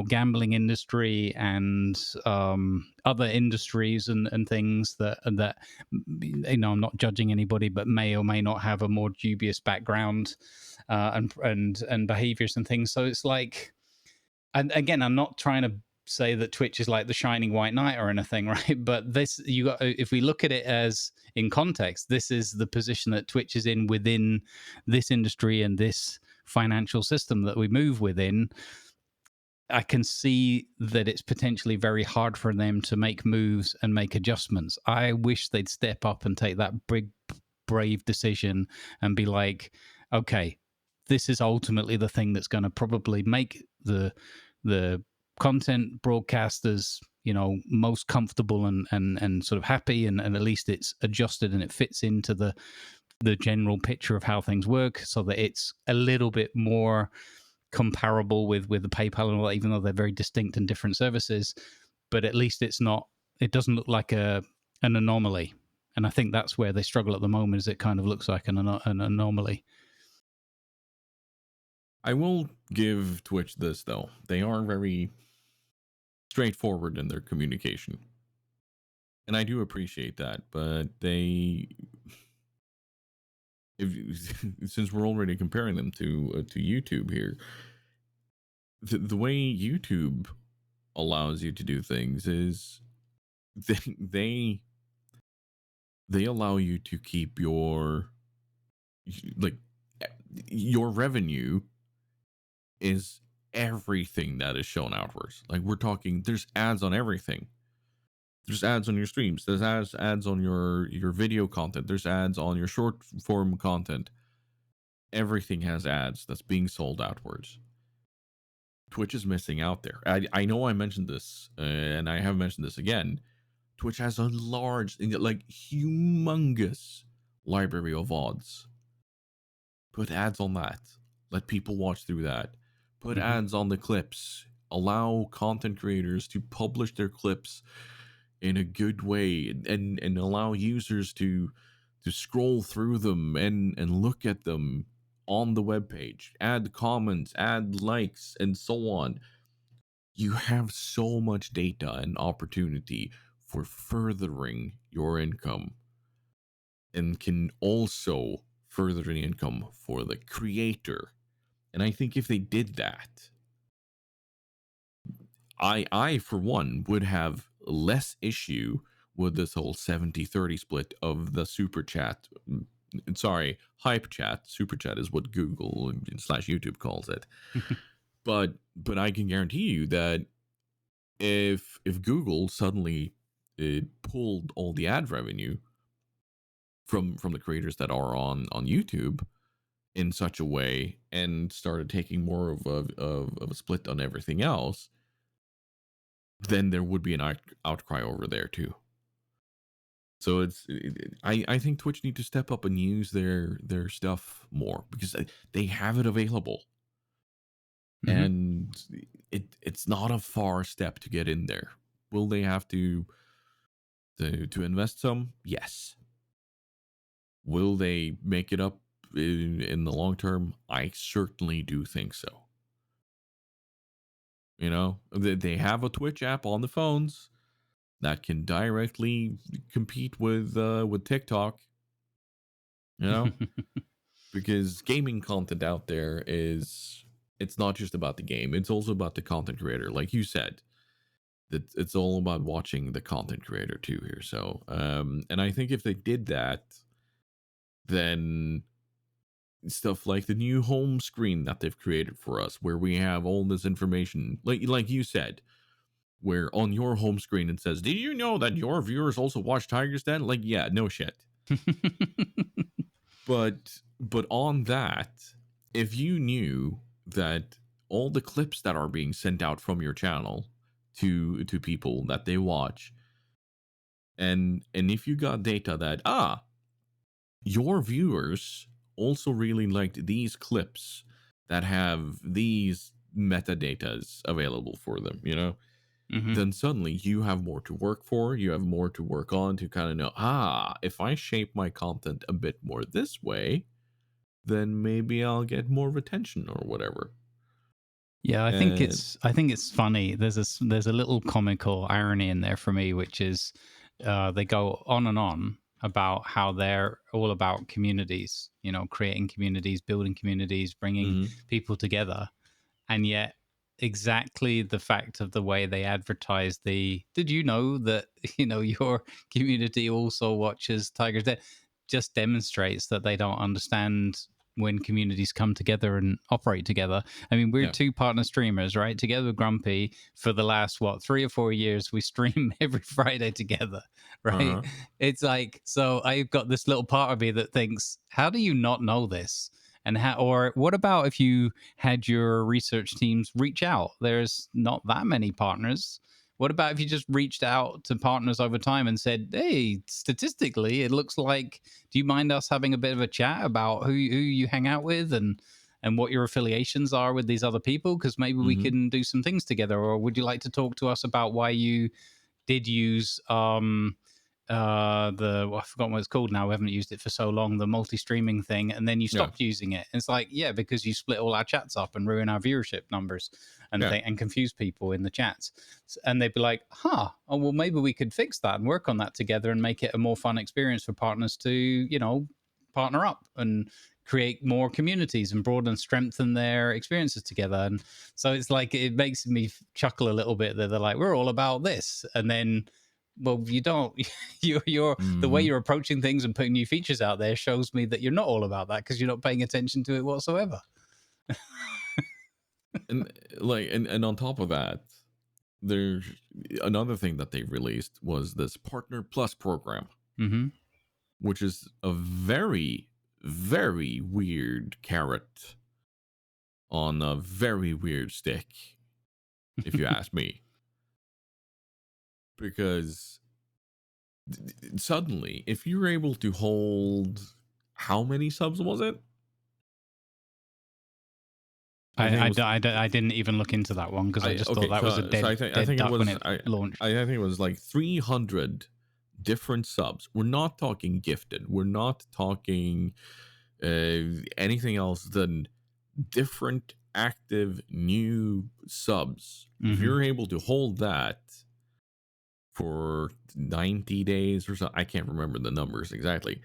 B: gambling industry and other industries and things that I'm not judging anybody, but may or may not have a more dubious background and behaviors and things. So it's like, and again, I'm not trying to say that Twitch is like the shining white knight or anything, right? But if we look at it as in context, this is the position that Twitch is in within this industry and this financial system that we move within. I can see that it's potentially very hard for them to make moves and make adjustments. I wish they'd step up and take that big, brave decision and be like, okay, this is ultimately the thing that's going to probably make the content broadcasters most comfortable and sort of happy, and at least it's adjusted and it fits into the general picture of how things work, so that it's a little bit more comparable with the PayPal and all that, even though they're very distinct and different services. But at least it doesn't look like an anomaly. And I think that's where they struggle at the moment, is it kind of looks like an anomaly.
A: I will give Twitch this, though. They are very straightforward in their communication. And I do appreciate that, but since we're already comparing them to YouTube here, the way YouTube allows you to do things is they allow you to keep your revenue is everything that is shown outwards. Like, we're talking, there's ads on everything. There's ads on your streams. There's ads on your video content. There's ads on your short form content. Everything has ads that's being sold outwards. Twitch is missing out there. I know I mentioned this, and I have mentioned this again. Twitch has a large, like humongous library of VODs. Put ads on that. Let people watch through that. Put ads on the clips. Allow content creators to publish their clips in a good way, and allow users to scroll through them and look at them on the webpage. Add comments, add likes, and so on. You have so much data and opportunity for furthering your income, and can also further the income for the creator. And I think if they did that, I for one would have less issue with this whole 70-30 split of the super chat. Sorry, hype chat. Super chat is what Google / YouTube calls it. But I can guarantee you that if Google suddenly pulled all the ad revenue from the creators that are on YouTube in such a way, and started taking more of a split on everything else, then there would be an outcry over there too. So I think Twitch need to step up and use their stuff more, because they have it available. And it's not a far step to get in there. Will they have to invest some? Yes. Will they make it up in the long term? I certainly do think so. They have a Twitch app on the phones that can directly compete with TikTok. Because gaming content out there it's not just about the game, it's also about the content creator. Like you said, that it's all about watching the content creator too here. So and I think if they did that, then stuff like the new home screen that they've created for us, where we have all this information, like you said, where on your home screen it says, "Did you know that your viewers also watch TigersDen?" Like, yeah, no shit. But on that, if you knew that all the clips that are being sent out from your channel to people that they watch, and if you got data that your viewers also really liked these clips that have these metadatas available for them, then suddenly you have more to work for. You have more to work on to kind of know, if I shape my content a bit more this way, then maybe I'll get more retention or whatever.
B: Yeah, I think
A: And
B: it's funny. There's a little comical irony in there for me, which is they go on and on about how they're all about communities, creating communities, building communities, bringing
A: mhm,
B: people together, and yet exactly the fact of the way they advertise did you know that your community also watches TigersDen just demonstrates that they don't understand when communities come together and operate together. I mean, we're
A: yeah,
B: two partner streamers, right? Together with Grumpy for the last 3 or 4 years, we stream every Friday together, right?
A: uh-huh,
B: It's like, so I've got this little part of me that thinks, how do you not know this? And how, or what about if you had your research teams reach out? There's not that many partners. What about if you just reached out to partners over time and said, hey, statistically, it looks like, do you mind us having a bit of a chat about who you hang out with and what your affiliations are with these other people? Because maybe we
A: mhm,
B: can do some things together. Or would you like to talk to us about why you did use I forgot what it's called now. We haven't used it for so long, the multi-streaming thing, and then you
A: yeah,
B: stopped using it. And it's like, yeah, because you split all our chats up and ruin our viewership numbers
A: yeah,
B: and confuse people in the chats. And they'd be like, oh well, maybe we could fix that and work on that together and make it a more fun experience for partners to, partner up and create more communities and broaden and strengthen their experiences together. And so it's like, it makes me chuckle a little bit that they're like, we're all about this, and then, well, you don't. You're the way
A: mhm.
B: you're approaching things and putting new features out there shows me that you're not all about that because you're not paying attention to it whatsoever.
A: And and on top of that, there's another thing that they released was this Partner Plus program,
B: Mm-hmm.
A: which is a very, very weird carrot on a very weird stick, if you ask me. Because suddenly, if you're able to hold, how many subs was it? I think it was.
B: I didn't even look into that one because I
A: I
B: just thought
A: okay.
B: that was a
A: So I
B: dead
A: think it
B: duck when
A: was
B: it launched.
A: I think it was like 300 different subs. We're not talking gifted. We're not talking anything else than different active new subs. If
B: Mm-hmm.
A: you're able to hold that for 90 days or so, I can't remember the numbers exactly.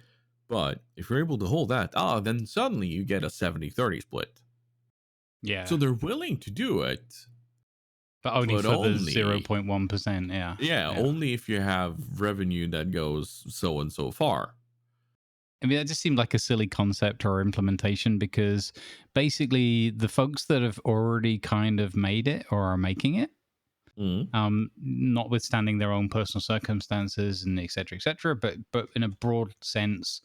A: But if you're able to hold that, then suddenly you get a 70-30 split. So
B: Yeah,
A: they're willing to do it,
B: but only
A: but
B: for the
A: only,
B: 0.1%. Yeah,
A: yeah,
B: yeah.
A: only if you have revenue that goes so and so far.
B: I mean, that just seemed like a silly concept or implementation because basically the folks that have already kind of made it or are making it,
A: Mm,
B: notwithstanding their own personal circumstances and et cetera, but in a broad sense,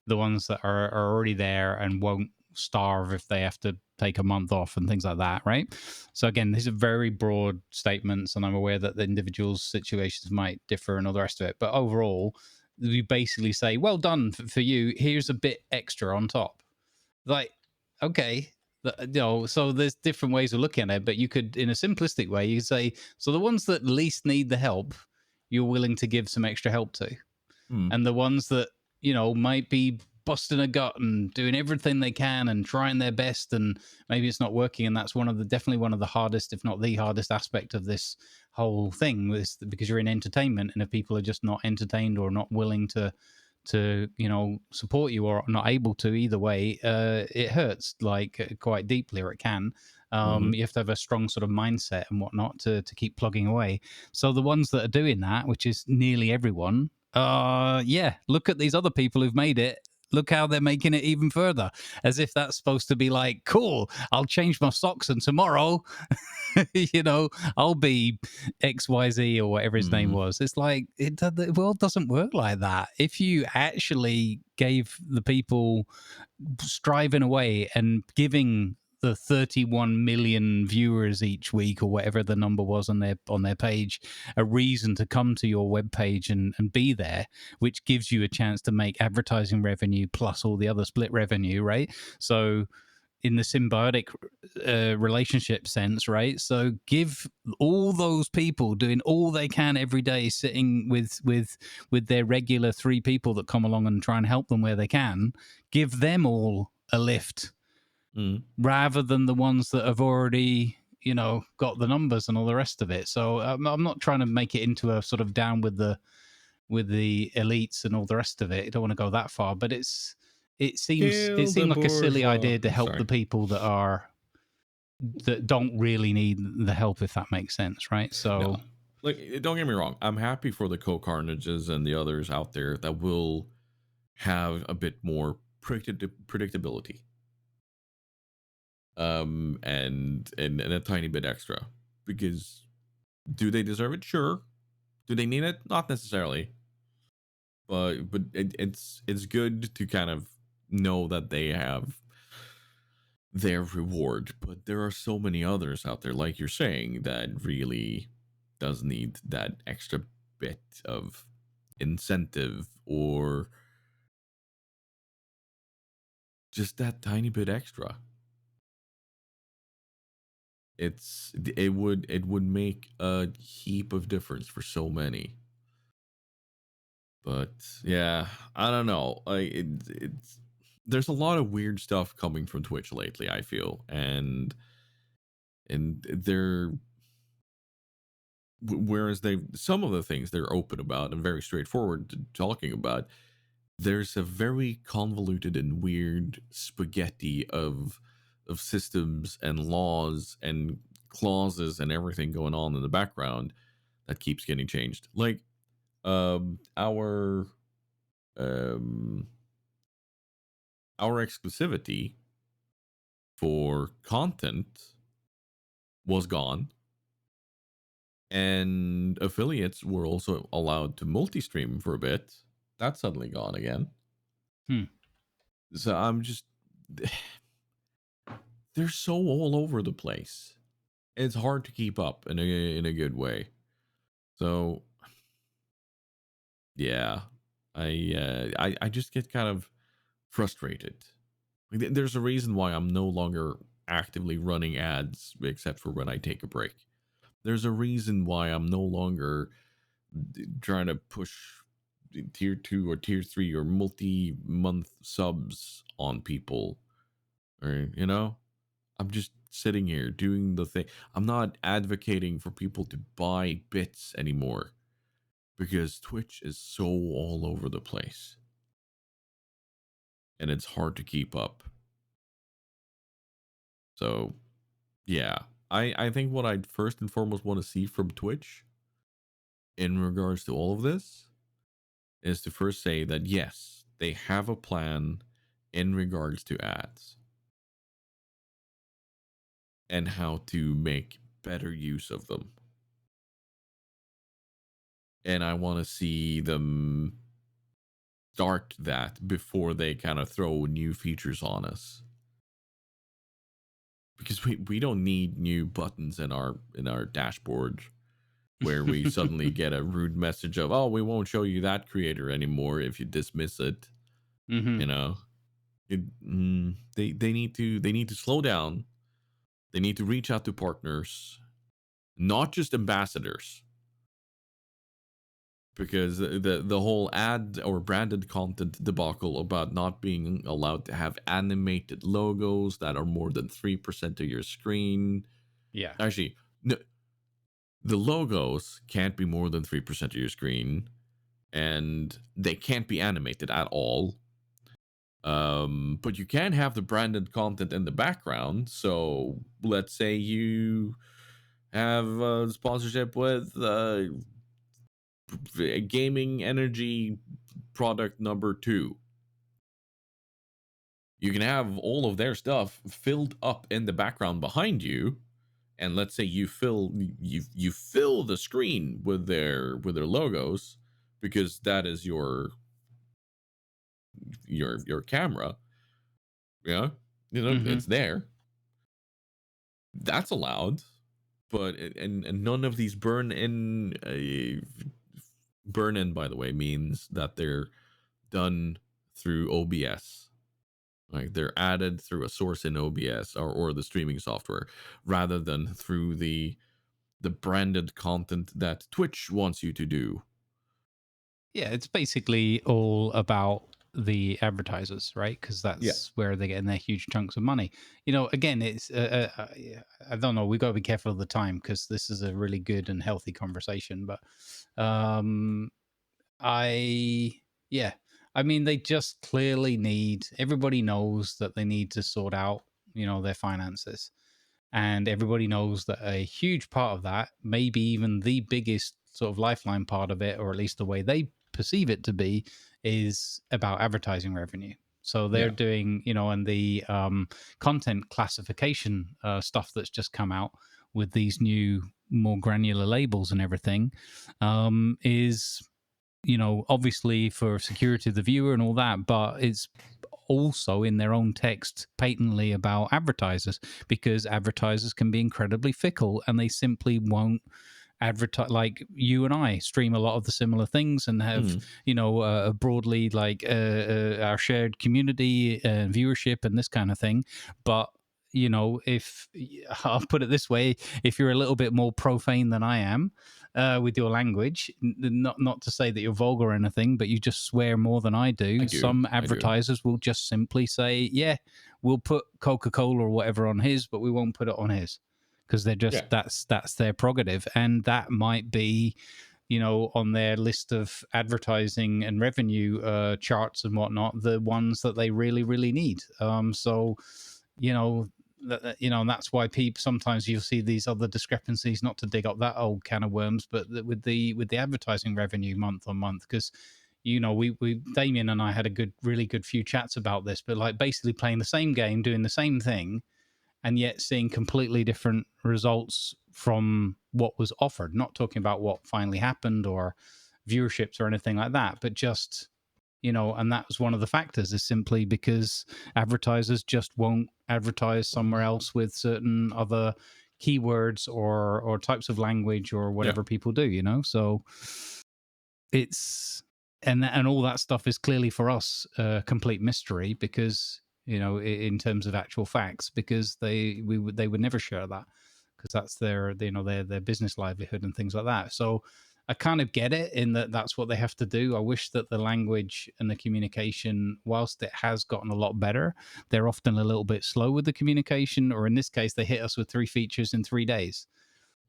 B: the ones that are already there and won't starve if they have to take a month off and things like that, right? So again, these are very broad statements, and I'm aware that the individuals' situations might differ and all the rest of it. But overall, we basically say, "Well done for you. Here's a bit extra on top." Like, okay, so there's different ways of looking at it, but you could, in a simplistic way, you could say, so the ones that least need the help, you're willing to give some extra help to,
A: mm,
B: and the ones that might be busting a gut and doing everything they can and trying their best, and maybe it's not working, and that's definitely one of the hardest, if not the hardest aspect of this whole thing, is because you're in entertainment, and if people are just not entertained or not willing to support you or not able to, either way, it hurts, like, quite deeply, or it can.
A: mm-hmm,
B: You have to have a strong sort of mindset and whatnot to keep plugging away. So the ones that are doing that, which is nearly everyone, yeah, look at these other people who've made it. Look how they're making it even further, as if that's supposed to be like, cool, I'll change my socks and tomorrow I'll be XYZ or whatever his name
A: mm-hmm,
B: was. It's like, the world doesn't work like that. If you actually gave the people striving away and giving the 31 million viewers each week or whatever the number was on their page a reason to come to your web page and be there, which gives you a chance to make advertising revenue plus all the other split revenue, right? So in the symbiotic relationship sense, right? So give all those people doing all they can every day, sitting with their regular 3 people that come along and try and help them where they can. Give them all a lift rather than the ones that have already, you know, got the numbers and all the rest of it. So I'm not trying to make it into a sort of down with the elites and all the rest of it. I don't want to go that far, but it
A: Kill the
B: seemed like a silly
A: bourgeois.
B: idea to help
A: Sorry.
B: the people that don't really need the help, if that makes sense, right? So
A: No. Like, don't get me wrong. I'm happy for the co-carnages and the others out there that will have a bit more predictability. And a tiny bit extra. Because do they deserve it? Sure. Do they need it? Not necessarily. But it's good to kind of know that they have their reward. But there are so many others out there, like you're saying, that really does need that extra bit of incentive or just that tiny bit extra. It would make a heap of difference for so many. But yeah, I don't know. It's there's a lot of weird stuff coming from Twitch lately, I feel, and they're whereas they some of the things they're open about and very straightforward to talking about, there's a very convoluted and weird spaghetti of systems and laws and clauses and everything going on in the background that keeps getting changed. Like our um our exclusivity for content was gone, and affiliates were also allowed to multi-stream for a bit. That's suddenly gone again.
B: hmm.
A: So I'm just they're so all over the place. It's hard to keep up in a good way. So yeah, I just get kind of frustrated. There's a reason why I'm no longer actively running ads except for when I take a break. There's a reason why I'm no longer trying to push tier 2 or tier 3 or multi-month subs on people, or I'm just sitting here doing the thing. I'm not advocating for people to buy bits anymore because Twitch is so all over the place and it's hard to keep up. So yeah, I think what I'd first and foremost want to see from Twitch in regards to all of this is to first say that yes, they have a plan in regards to ads and how to make better use of them. And I want to see them start that before they kind of throw new features on us. Because we don't need new buttons in our dashboard where we suddenly get a rude message of, oh, we won't show you that creator anymore if you dismiss it.
B: Mm-hmm.
A: You know, they need to slow down. They need to reach out to partners, not just ambassadors, because the whole ad or branded content debacle about not being allowed to have animated logos that are more than 3% of your screen.
B: Yeah.
A: Actually, no, the logos can't be more than 3% of your screen, and they can't be animated at all. But you can have the branded content in the background. So let's say you have a sponsorship with gaming energy product number 2. You can have all of their stuff filled up in the background behind you, and let's say you fill the screen with their logos because that is your camera. Yeah,
B: Mm-hmm.
A: it's there. That's allowed, but and none of these burn in. Burn in, by the way, means that they're done through OBS. Like they're added through a source in OBS or the streaming software rather than through the branded content that Twitch wants you to do.
B: Yeah, it's basically all about the advertisers, right? Because
A: Yeah.
B: that's where they're getting their huge chunks of money. You know, again, it's yeah, I don't know. We got to be careful of the time because this is a really good and healthy conversation. But I, yeah, I mean, they just clearly need. Everybody knows that they need to sort out, their finances, and everybody knows that a huge part of that, maybe even the biggest sort of lifeline part of it, or at least the way they perceive it to be, is about advertising revenue. So they're
A: Yeah.
B: doing, and the content classification stuff that's just come out with these new, more granular labels and everything, is, obviously for security of the viewer and all that, but it's also in their own text patently about advertisers, because advertisers can be incredibly fickle and they simply won't advertise. Like you and I stream a lot of the similar things and have,
A: Mm.
B: broadly like our shared community and viewership and this kind of thing. But if I'll put it this way, if you're a little bit more profane than I am with your language, not to say that you're vulgar or anything, but you just swear more than I
A: I
B: do.
A: do.
B: Some
A: I do.
B: advertisers will just simply say, "Yeah, we'll put Coca-Cola or whatever on his, but we won't put it on his," because they're
A: Yeah.
B: just that's their prerogative, and that might be on their list of advertising and revenue charts and whatnot, the ones that they really really need. So you know and that's why people sometimes you'll see these other discrepancies, not to dig up that old can of worms, but with the advertising revenue month on month, because we Damien and I had a really good few chats about this, but like basically playing the same game, doing the same thing, and yet seeing completely different results from what was offered. Not talking about what finally happened or viewerships or anything like that, but just and that was one of the factors, is simply because advertisers just won't advertise somewhere else with certain other keywords or types of language or
A: Yeah.
B: whatever people do. So it's and all that stuff is clearly for us a complete mystery, because in terms of actual facts, because they would never share that, because that's their business livelihood and things like that. So I kind of get it in that that's what they have to do. I wish that the language and the communication, whilst it has gotten a lot better, they're often a little bit slow with the communication, or in this case they hit us with 3 features in 3 days,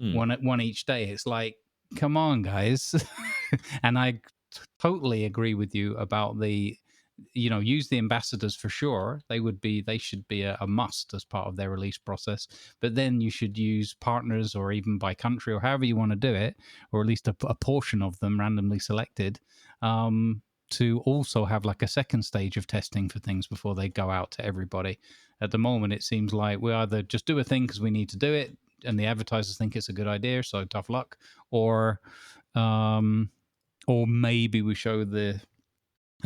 A: Mm.
B: one each day. It's like, come on, guys. And I totally agree with you about the use the ambassadors for sure. They should be a must as part of their release process, but then you should use partners, or even by country, or however you want to do it, or at least a portion of them randomly selected, to also have like a second stage of testing for things before they go out to everybody. At the moment it seems like we either just do a thing because we need to do it and the advertisers think it's a good idea, so tough luck, or um or maybe we show the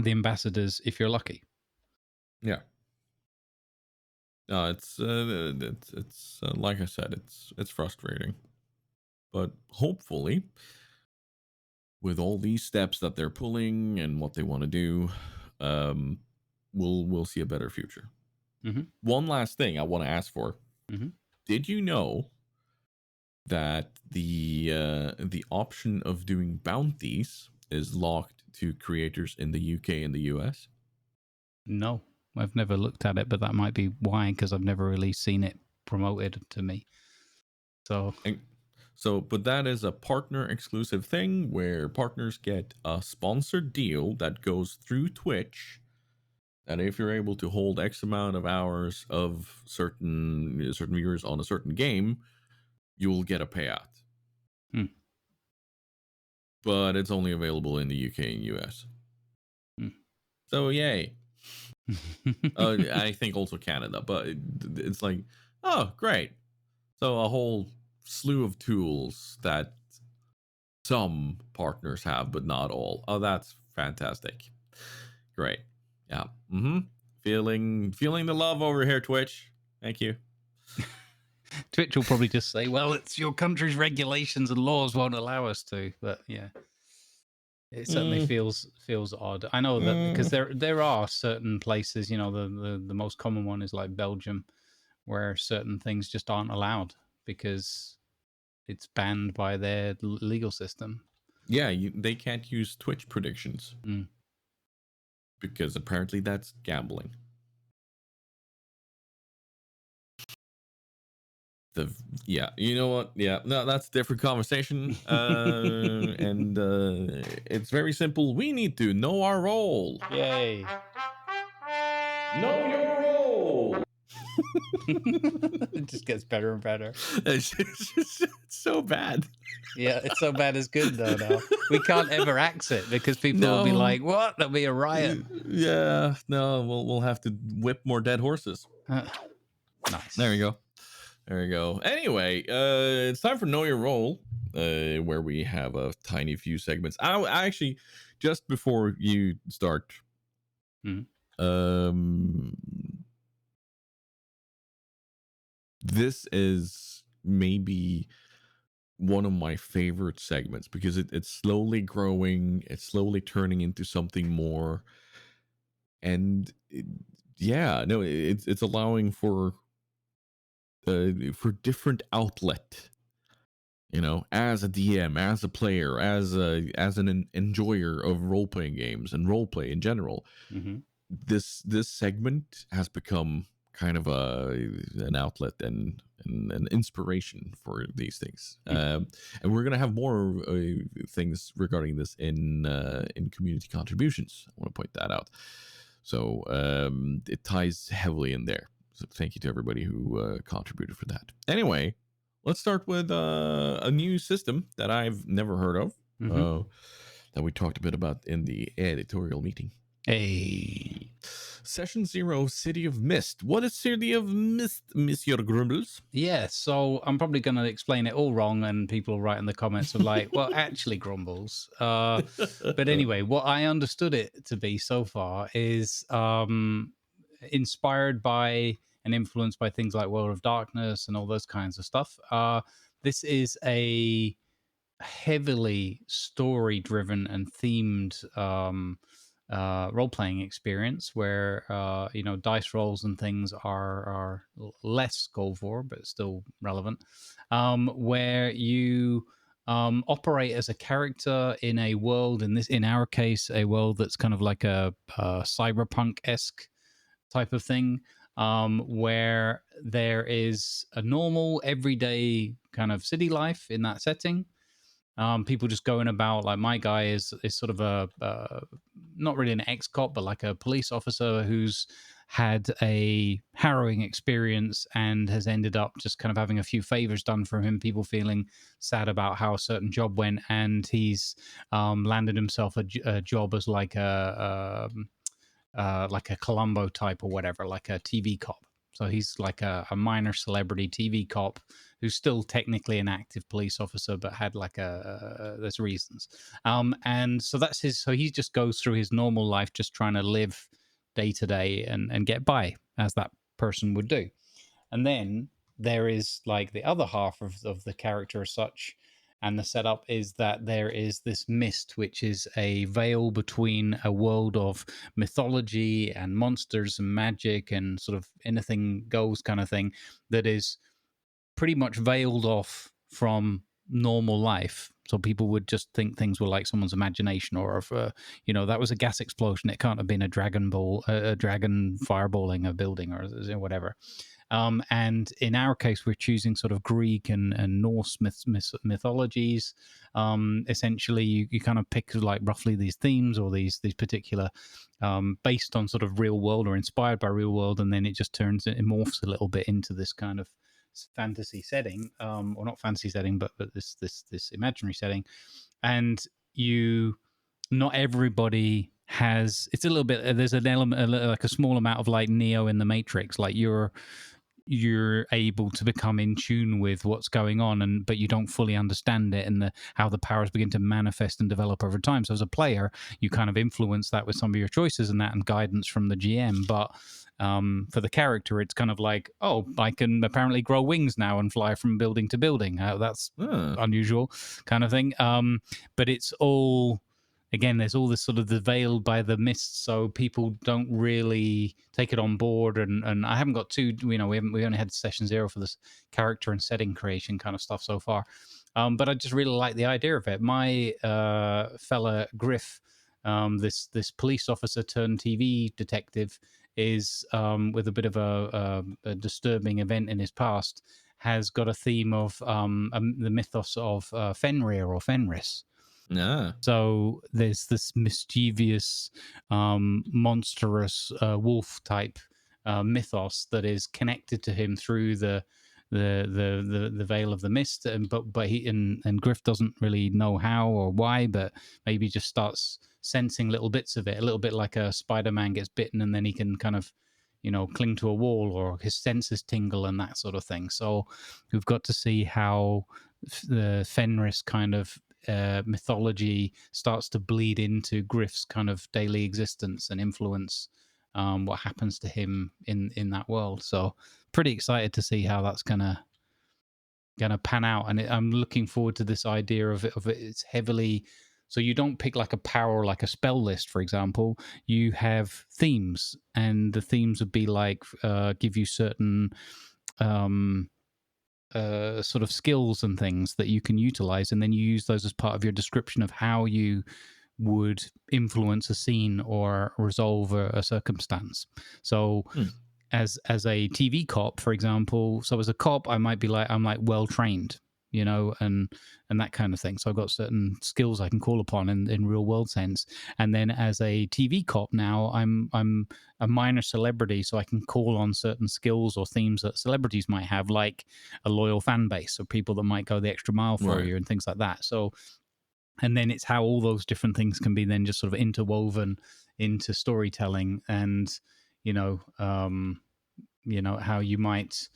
B: ambassadors if you're lucky.
A: Yeah. No, it's like I said, it's frustrating, but hopefully, with all these steps that they're pulling and what they want to do, um, we'll see a better future.
B: Mm-hmm.
A: One last thing I want to ask for:
B: Mm-hmm.
A: did you know that the option of doing bounties is locked to creators in the UK and the US?
B: No, I've never looked at it, but that might be why, because I've never really seen it promoted to me. So,
A: And so, but that is a partner exclusive thing where partners get a sponsored deal that goes through Twitch. And if you're able to hold X amount of hours of certain viewers on a certain game, you will get a payout.
B: hmm,
A: But it's only available in the UK and US. So yay. I think also Canada, but it's like, oh, great. So a whole slew of tools that some partners have, but not all. Oh, that's fantastic. Great. Yeah. Mm-hmm. Feeling the love over here, Twitch. Thank you.
B: Twitch will probably just say, "Well, it's your country's regulations and laws won't allow us to." But yeah, It certainly feels odd. I know that because there are certain places, you know, the most common one is like Belgium, where certain things just aren't allowed because it's banned by their legal system.
A: Yeah, they can't use Twitch predictions because apparently that's gambling. Yeah, you know what? Yeah, no, that's a different conversation. And it's very simple. We need to know our role.
B: Yay!
A: Know your role.
B: It just gets better and better.
A: It's so bad.
B: Yeah, it's so bad it's good though. Now we can't ever axe it because people will be like, "What? There'll be a riot."
A: Yeah, no, we'll have to whip more dead horses.
B: Nice.
A: There you go. There you go. Anyway, it's time for Know Your Role, where we have a tiny few segments. I actually, just before you start, this is maybe one of my favorite segments because it's slowly growing, it's slowly turning into something more, and it's allowing for different outlet, you know, as a DM, as a player, as an enjoyer of role-playing games and role play in general. This segment has become kind of an outlet and an inspiration for these things. And we're gonna have more things regarding this in community contributions. I want to point that out. So it ties heavily in there. So thank you to everybody who contributed for that. Anyway, let's start with a new system that I've never heard of, that we talked a bit about in the editorial meeting.
B: Hey.
A: Session 0, City of Mist. What is City of Mist, Monsieur Grumbles?
B: Yeah, so I'm probably going to explain it all wrong, and people write in the comments of like, well, actually, Grumbles. But anyway, what I understood it to be so far is inspired by and influenced by things like World of Darkness and all those kinds of stuff. This is a heavily story-driven and themed role-playing experience where you know, dice rolls and things are less called for but still relevant, where you operate as a character in a world, in our case a world that's kind of like a cyberpunk-esque type of thing, where there is a normal everyday kind of city life in that setting. People just going about, like my guy is sort of a not really an ex-cop, but like a police officer who's had a harrowing experience and has ended up just kind of having a few favors done for him, people feeling sad about how a certain job went, and he's landed himself a job as like a Columbo type or whatever, like a TV cop. So he's like a minor celebrity TV cop who's still technically an active police officer, but had like there's reasons. And so that's his. So he just goes through his normal life, just trying to live day to day and get by as that person would do. And then there is like the other half of the character as such. And the setup is that there is this mist, which is a veil between a world of mythology and monsters and magic and sort of anything goes kind of thing, that is pretty much veiled off from normal life. So people would just think things were like someone's imagination, or if you know, that was a gas explosion, it can't have been a dragon fireballing a building or whatever. And in our case, we're choosing sort of Greek and Norse mythologies. Essentially, you kind of pick like roughly these themes or these particular based on sort of real world or inspired by real world, and then it just it morphs a little bit into this kind of fantasy setting, or not fantasy setting, but this imaginary setting. And not everybody has. It's a little bit. There's an element, like a small amount of like Neo in the Matrix. Like you're able to become in tune with what's going on, but you don't fully understand it, and how the powers begin to manifest and develop over time. So as a player, you kind of influence that with some of your choices and guidance from the GM. But for the character, it's kind of like, oh, I can apparently grow wings now and fly from building to building. That's unusual kind of thing. But it's all again, there's all this sort of the veiled by the mist, so people don't really take it on board. And I haven't got too, we only had session 0 for this character and setting creation kind of stuff so far. But I just really like the idea of it. My fella Griff, this police officer turned TV detective, is with a bit of a disturbing event in his past, has got a theme of the mythos of Fenrir or Fenris.
A: Ah.
B: So there's this mischievous, monstrous wolf type mythos that is connected to him through the veil of the mist, but he and Griff doesn't really know how or why, but maybe just starts sensing little bits of it, a little bit like a Spider-Man gets bitten and then he can kind of cling to a wall, or his senses tingle and that sort of thing. So we've got to see how the Fenris kind of mythology starts to bleed into Griff's kind of daily existence and influence what happens to him in that world. So pretty excited to see how that's gonna pan out, and I'm looking forward to this idea of it's heavily. So you don't pick like a power, like a spell list, for example. You have themes, and the themes would be like give you certain sort of skills and things that you can utilize, and then you use those as part of your description of how you would influence a scene or resolve a circumstance. So as a TV cop, for example, so as a cop, I might be like, I'm like well trained, and that kind of thing. So I've got certain skills I can call upon in real world sense. And then as a TV cop now, I'm a minor celebrity, so I can call on certain skills or themes that celebrities might have, like a loyal fan base or people that might go the extra mile for you and things like that. So, and then it's how all those different things can be then just sort of interwoven into storytelling, and how you might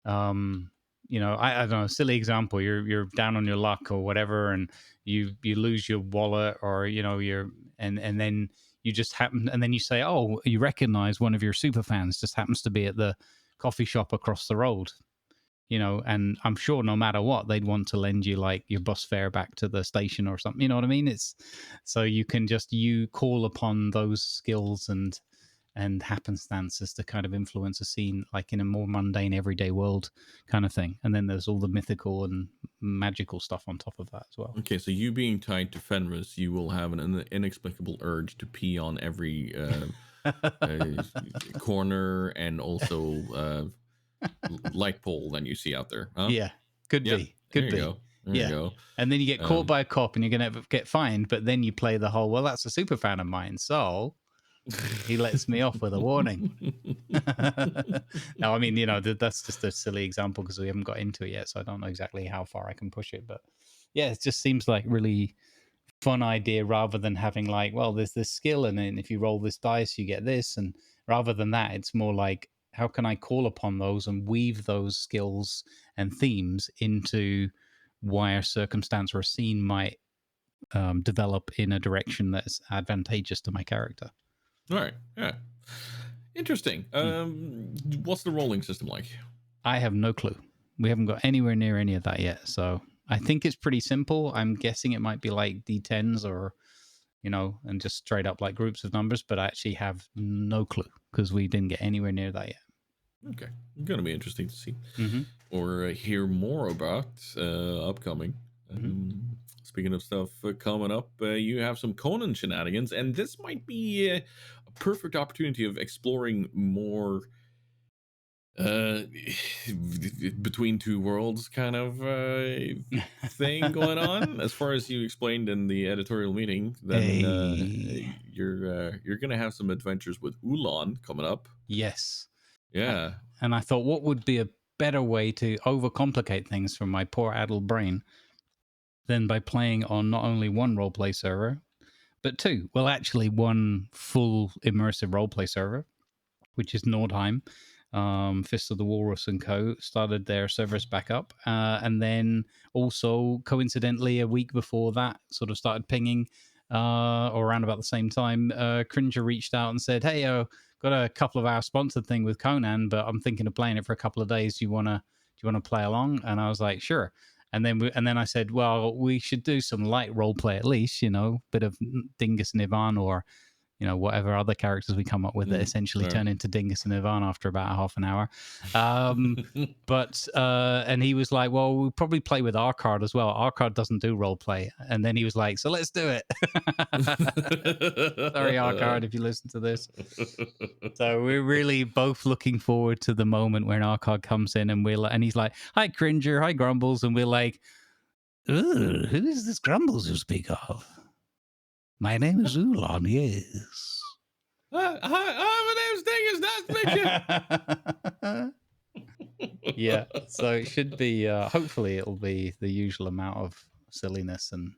B: I don't know, silly example, you're down on your luck or whatever, and you lose your wallet, or you're and then you just happen, and then you say, oh, you recognize one of your super fans just happens to be at the coffee shop across the road, and I'm sure no matter what, they'd want to lend you like your bus fare back to the station or something. You know what I mean? It's so you can just call upon those skills and happenstances to kind of influence a scene, like in a more mundane everyday world kind of thing. And then there's all the mythical and magical stuff on top of that as well.
A: Okay, so you being tied to Fenris, you will have an inexplicable urge to pee on every corner and also light pole that you see out there, huh?
B: Yeah, could be. Could be.
A: Go. There you go.
B: And then you get caught by a cop and you're going to get fined, but then you play the whole, well, that's a super fan of mine, so he lets me off with a warning. No, I mean, that's just a silly example because we haven't got into it yet, so I don't know exactly how far I can push it. But yeah, it just seems like really fun idea, rather than having like, well, there's this skill, and then if you roll this dice, you get this. And rather than that, it's more like, how can I call upon those and weave those skills and themes into why a circumstance or a scene might develop in a direction that's advantageous to my character.
A: All right. Yeah. Interesting. What's the rolling system like?
B: I have no clue. We haven't got anywhere near any of that yet. So I think it's pretty simple. I'm guessing it might be like D10s or, and just straight up like groups of numbers, but I actually have no clue because we didn't get anywhere near that yet.
A: Okay. Going to be interesting to see or hear more about upcoming. Speaking of stuff coming up, you have some Conan shenanigans, and this might be a perfect opportunity of exploring more between two worlds kind of thing going on. As far as you explained in the editorial meeting, then you're gonna have some adventures with Ulan coming up.
B: Yes.
A: Yeah.
B: And I thought, what would be a better way to overcomplicate things for my poor addled brain than by playing on not only one roleplay server, but two. Well, actually, one full immersive roleplay server, which is Nordheim. Fist of the Walrus and Co. started their servers back up. And then also, coincidentally, a week before that, sort of started pinging, or around about the same time, Cringer reached out and said, hey, got a couple of hour sponsored thing with Conan, but I'm thinking of playing it for a couple of days. Do you want to play along? And I was like, sure. And then I said, well, we should do some light role play at least, bit of Dingus and Ivan, or whatever other characters we come up with that essentially turn into Dingus and Ivan after about half an hour. And he was like, well, we'll probably play with our card as well. Our card doesn't do role play. And then he was like, so let's do it. Sorry, our card, if you listen to this. So we're really both looking forward to the moment when our card comes in, and he's like, hi, Cringer, hi, Grumbles. And we're like, who is this Grumbles you speak of? My name is Ulan, yes.
A: Hi, my name's Dingus. Nice to
B: meet you. Yeah, so it should be, hopefully it'll be the usual amount of silliness and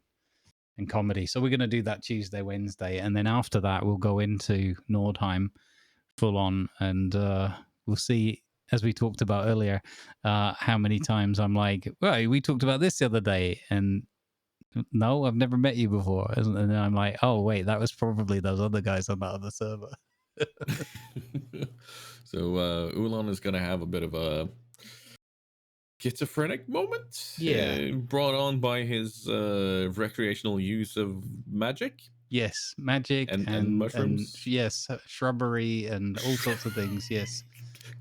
B: comedy. So we're going to do that Tuesday, Wednesday. And then after that, we'll go into Nordheim full on. And we'll see, as we talked about earlier, how many times I'm like, well, we talked about this the other day. And no, I've never met you before. And then I'm like, oh, wait, that was probably those other guys on that other server.
A: So Ulan is going to have a bit of a schizophrenic moment.
B: Yeah.
A: Brought on by his recreational use of magic.
B: Yes, magic
A: and mushrooms.
B: And, yes, shrubbery and all sorts of things. Yes.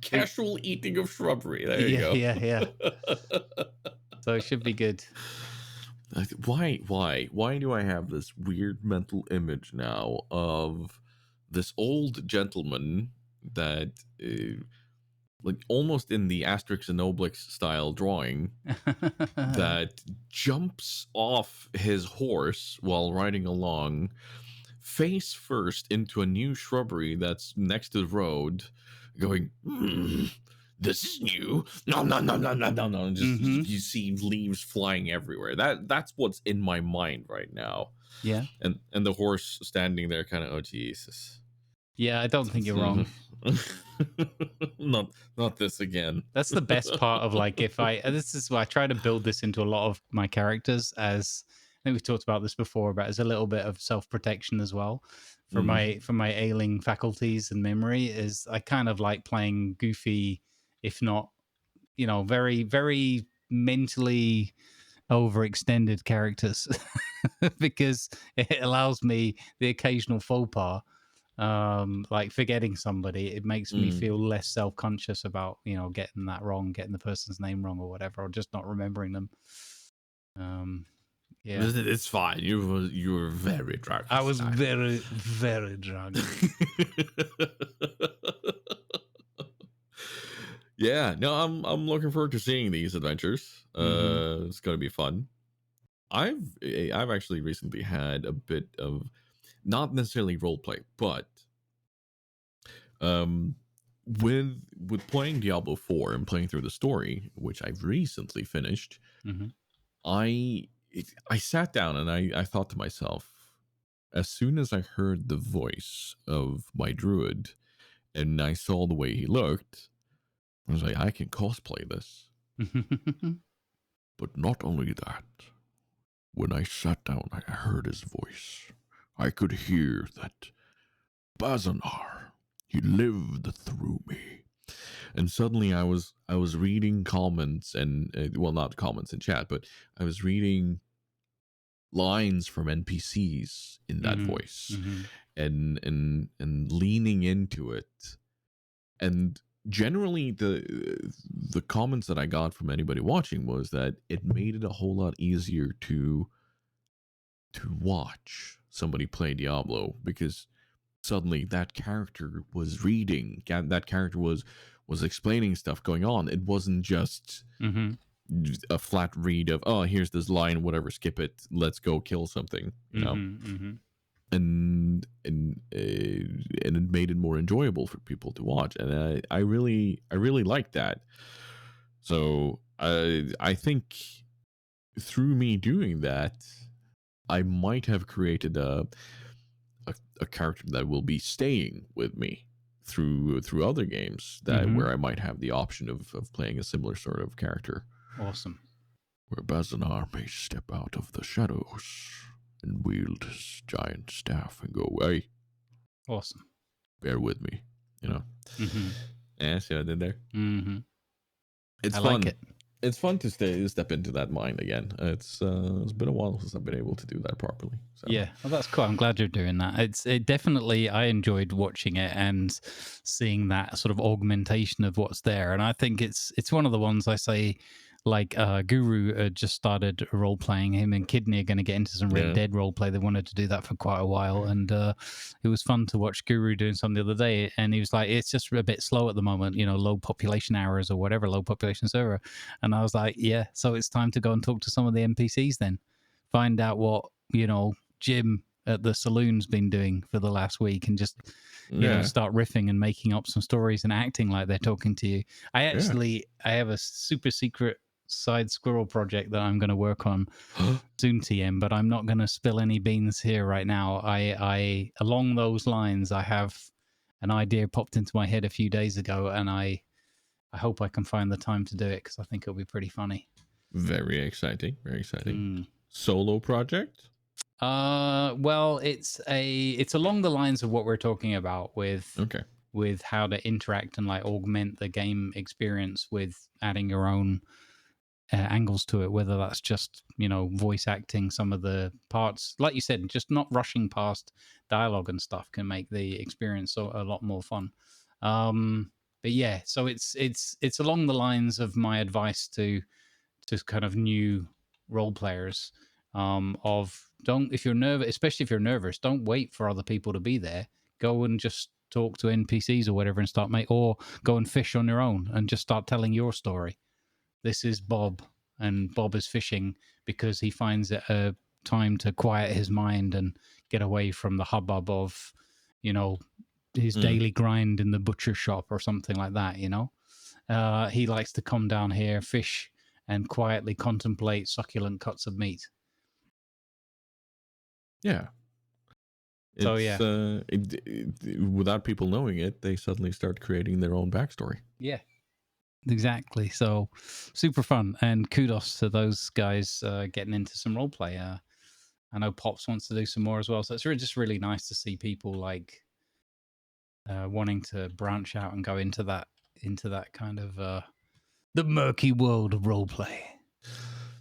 A: Casual eating of shrubbery. There you go.
B: Yeah. So it should be good.
A: Why do I have this weird mental image now of this old gentleman that like almost in the Asterix and Obelix style drawing that jumps off his horse while riding along face first into a new shrubbery that's next to the road, going, this is new. No. Just you see leaves flying everywhere. That's what's in my mind right now.
B: Yeah.
A: And the horse standing there kind of, oh Jesus.
B: Yeah, I don't think you're wrong.
A: Not this again.
B: That's the best part of this is why I try to build this into a lot of my characters, as I think we've talked about this before, but as a little bit of self-protection as well for my ailing faculties and memory. Is I kind of like playing goofy, if not, very, very mentally overextended characters because it allows me the occasional faux pas, like forgetting somebody. It makes me feel less self-conscious about getting that wrong, getting the person's name wrong or whatever, or just not remembering them. Yeah,
A: it's fine. You were very drunk.
B: I was very, very drunk.
A: Yeah, no, I'm looking forward to seeing these adventures. It's gonna be fun. I've actually recently had a bit of, not necessarily roleplay, but with playing Diablo 4 and playing through the story, which I've recently finished, I sat down and I thought to myself, as soon as I heard the voice of my druid and I saw the way he looked, I was like, I can cosplay this. But not only that, when I sat down, I heard his voice. I could hear that Bazanar, he lived through me. And suddenly I was reading comments and, well, not comments in chat, but I was reading lines from NPCs in that voice and leaning into it. And generally the comments that I got from anybody watching was that it made it a whole lot easier to watch somebody play Diablo, because suddenly that character was reading, that character was explaining stuff going on. It wasn't just a flat read of, oh, here's this line, whatever, skip it, let's go kill something, and it made it more enjoyable for people to watch, and I really like that. So I think through me doing that, I might have created a character that will be staying with me through other games, that where I might have the option of playing a similar sort of character.
B: Awesome.
A: Where Bazanar may step out of the shadows and wield his giant staff and go away.
B: Awesome.
A: Bear with me, Yeah, see what I did there?
B: I
A: It's fun.
B: like it.
A: it's fun to step into that mind again. It's been a while since I've been able to do that properly. So.
B: Yeah, well, that's cool. I'm glad you're doing that. It definitely, I enjoyed watching it and seeing that sort of augmentation of what's there. And I think it's one of the ones I say, like Guru just started role playing. Him and Kidney are going to get into some Red Dead role play. They wanted to do that for quite a while, and it was fun to watch Guru doing something the other day. And he was like, "It's just a bit slow at the moment, low population hours or whatever, low population server." And I was like, "Yeah, so it's time to go and talk to some of the NPCs then, find out what Jim at the saloon's been doing for the last week, and just start riffing and making up some stories and acting like they're talking to you." I have a super secret side squirrel project that I'm going to work on soon, TM, but I'm not going to spill any beans here right now. I along those lines, I have an idea popped into my head a few days ago, and I hope I can find the time to do it, because I think it'll be pretty funny.
A: Very exciting. Solo project?
B: Well, it's along the lines of what we're talking about with how to interact and like augment the game experience with adding your own angles to it, whether that's just voice acting some of the parts, like you said, just not rushing past dialogue and stuff can make the experience a lot more fun. But yeah, so it's along the lines of my advice to kind of new role players, of don't, if you're nervous, especially if you're nervous, don't wait for other people to be there. Go and just talk to NPCs or whatever and or go and fish on your own and just start telling your story. This is Bob, and Bob is fishing because he finds it a time to quiet his mind and get away from the hubbub of, his daily grind in the butcher shop or something like that, he likes to come down here, fish, and quietly contemplate succulent cuts of meat.
A: Yeah.
B: So yeah,
A: without people knowing it, they suddenly start creating their own backstory.
B: Yeah, exactly. So super fun, and kudos to those guys getting into some role play. I know Pops wants to do some more as well, so it's just really nice to see people like wanting to branch out and go into that kind of the murky world of roleplay.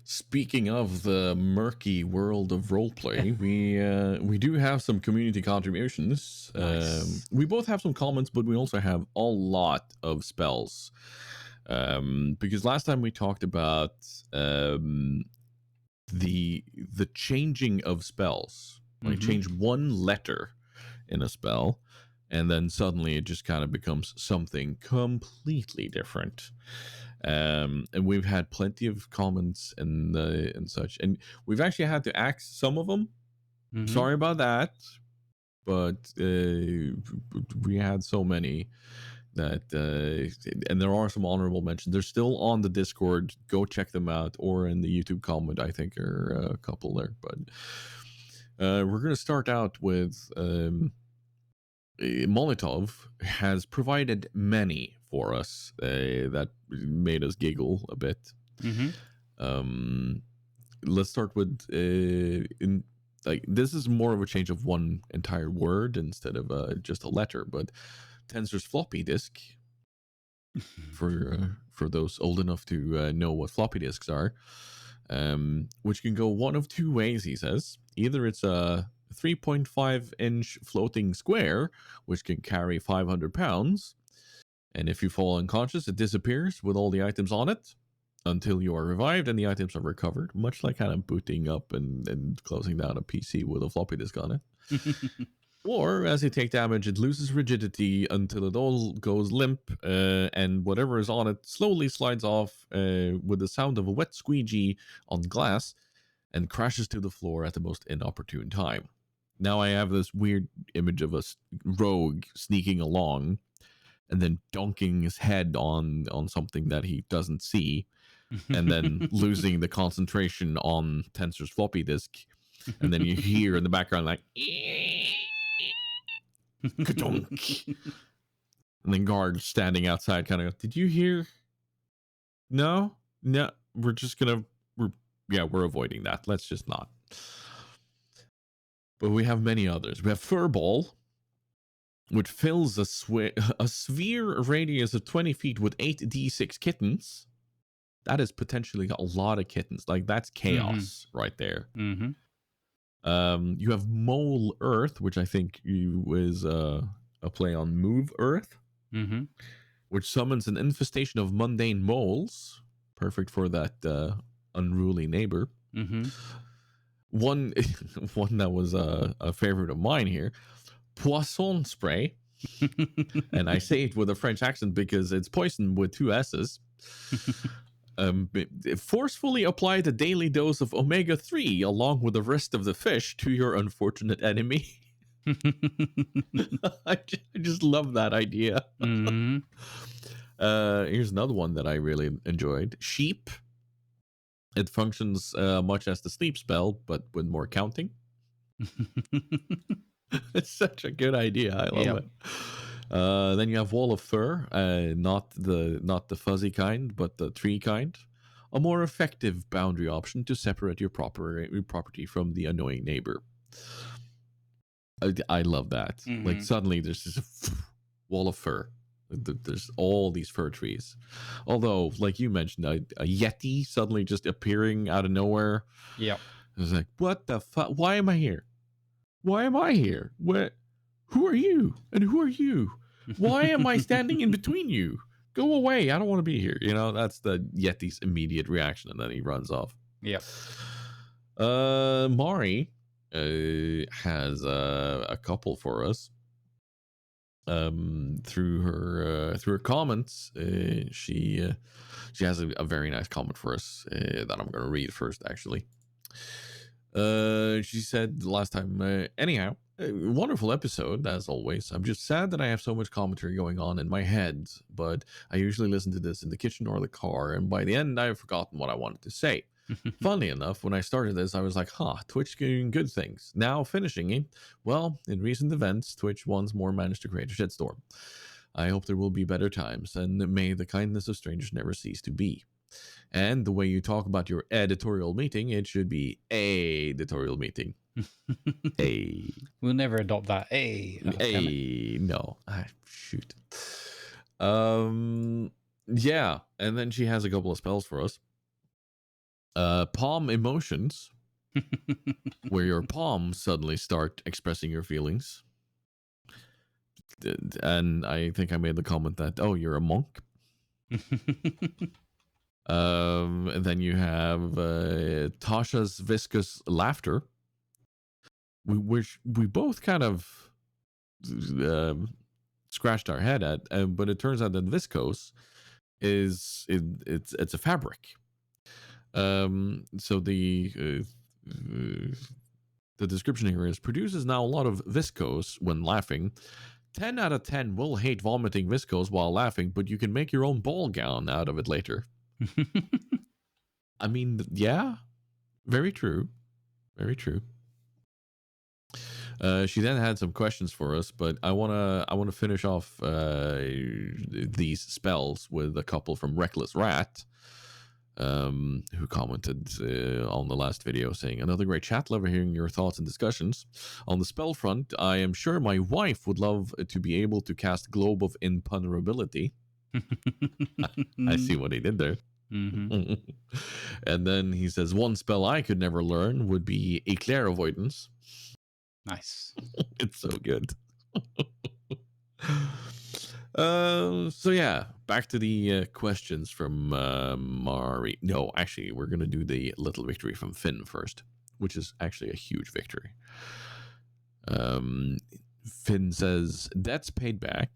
A: Speaking of the murky world of roleplay, we do have some community contributions.
B: Nice.
A: We both have some comments, but we also have a lot of spells. Because last time we talked about the changing of spells. Like change one letter in a spell, and then suddenly it just kind of becomes something completely different. And we've had plenty of comments and such, and we've actually had to axe some of them. Sorry about that, but we had so many that and there are some honorable mentions. They're still on the Discord. Go check them out, or in the YouTube comment. I think are a couple there, but we're gonna start out with Moleytov has provided many for us that made us giggle a bit. Let's start with this is more of a change of one entire word instead of just a letter, but Tensor's floppy disk, for those old enough to know what floppy disks are, which can go one of two ways, he says. Either it's a 3.5-inch floating square, which can carry 500 pounds, and if you fall unconscious, it disappears with all the items on it until you are revived and the items are recovered, much like kind of booting up and closing down a PC with a floppy disk on it. Or, as you take damage, it loses rigidity until it all goes limp, and whatever is on it slowly slides off with the sound of a wet squeegee on glass and crashes to the floor at the most inopportune time. Now I have this weird image of a rogue sneaking along and then donking his head on something that he doesn't see, and then losing the concentration on Tensor's floppy disk, and then you hear in the background like ka-dunk. And then guards standing outside kind of go, did you hear? No, we're just gonna we're avoiding that. Let's just not. But we have many others. We have Furball, which fills a sphere radius of 20 feet with 8d6 kittens. that is potentially a lot of kittens. Like that's chaos right there.
B: Mm-hmm.
A: You have Mole Earth, which I think is a play on Move Earth,
B: Mm-hmm.
A: which summons an infestation of mundane moles, perfect for that unruly neighbor.
B: Mm-hmm.
A: One one that was a favorite of mine here, Poisson Spray, and I say it with a French accent because it's poison with 2 S's. Forcefully apply the daily dose of omega-3 along with the rest of the fish to your unfortunate enemy. I just love that idea.
B: Mm-hmm.
A: Here's another one that I really enjoyed. Sheep. It functions much as the sleep spell, but with more counting. It's such a good idea. I love it. Then you have Wall of Fur, not the fuzzy kind, but the tree kind. A more effective boundary option to separate your property from the annoying neighbor. I love that.
B: Mm-hmm.
A: Like suddenly there's just a wall of fur. There's all these fir trees. Although, like you mentioned, a yeti suddenly just appearing out of nowhere.
B: Yep.
A: It's like, what the fuck? Why am I here? Why am I here? What? Who are you? And who are you? Why am I standing in between you? Go away. I don't want to be here. You know, that's the yeti's immediate reaction, and then he runs off.
B: Yep.
A: Mari has a couple for us. Through her comments, she has a very nice comment for us that I'm going to read first. Actually, she said last time, anyhow, wonderful episode as always. I'm just sad that I have so much commentary going on in my head, but I usually listen to this in the kitchen or the car, and by the end, I've forgotten what I wanted to say. Funnily enough, when I started this, I was like, Twitch doing good things. Now finishing it, well, in recent events, Twitch once more managed to create a shitstorm. I hope there will be better times, and may the kindness of strangers never cease to be. And the way you talk about your editorial meeting, it should be a editorial meeting.
B: We'll never adopt that.
A: No. Shoot. Yeah, and then she has a couple of spells for us. Palm emotions, where your palms suddenly start expressing your feelings. And I think I made the comment that, oh, you're a monk. And then you have Tasha's viscous laughter, which we both kind of scratched our head at, but it turns out that viscose it's a fabric. So the description here is produces now a lot of viscose when laughing. 10 out of 10 will hate vomiting viscose while laughing, but you can make your own ball gown out of it later. I mean, yeah, very true. Very true. She then had some questions for us, but I wanna finish off these spells with a couple from Reckless Rat, who commented on the last video saying, another great chat, love hearing your thoughts and discussions. On the spell front, I am sure my wife would love to be able to cast Globe of Imponderability. I see what he did there.
B: Mm-hmm.
A: And then he says, one spell I could never learn would be Eclair Avoidance.
B: Nice.
A: It's so good. So yeah, back to the questions from Mari. No, actually, we're gonna do the little victory from Finn first, which is actually a huge victory. Finn says, debts paid back,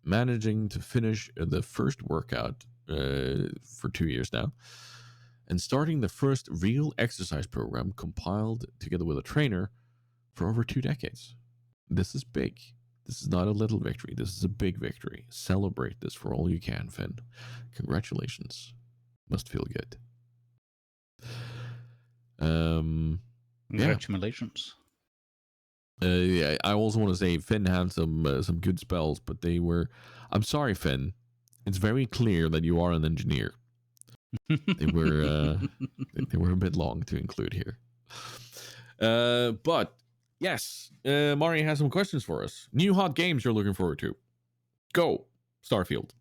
A: managing to finish the first workout for 2 years now, and starting the first real exercise program compiled together with a trainer for over 2 decades. This is big. This is not a little victory. This is a big victory. Celebrate this for all you can, Finn. Congratulations. Must feel good.
B: Congratulations.
A: Yeah, I also want to say Finn had some good spells, but they were. I'm sorry, Finn. It's very clear that you are an engineer. They were a bit long to include here. But yes, Mari has some questions for us. New hot games you're looking forward to. Go, Starfield.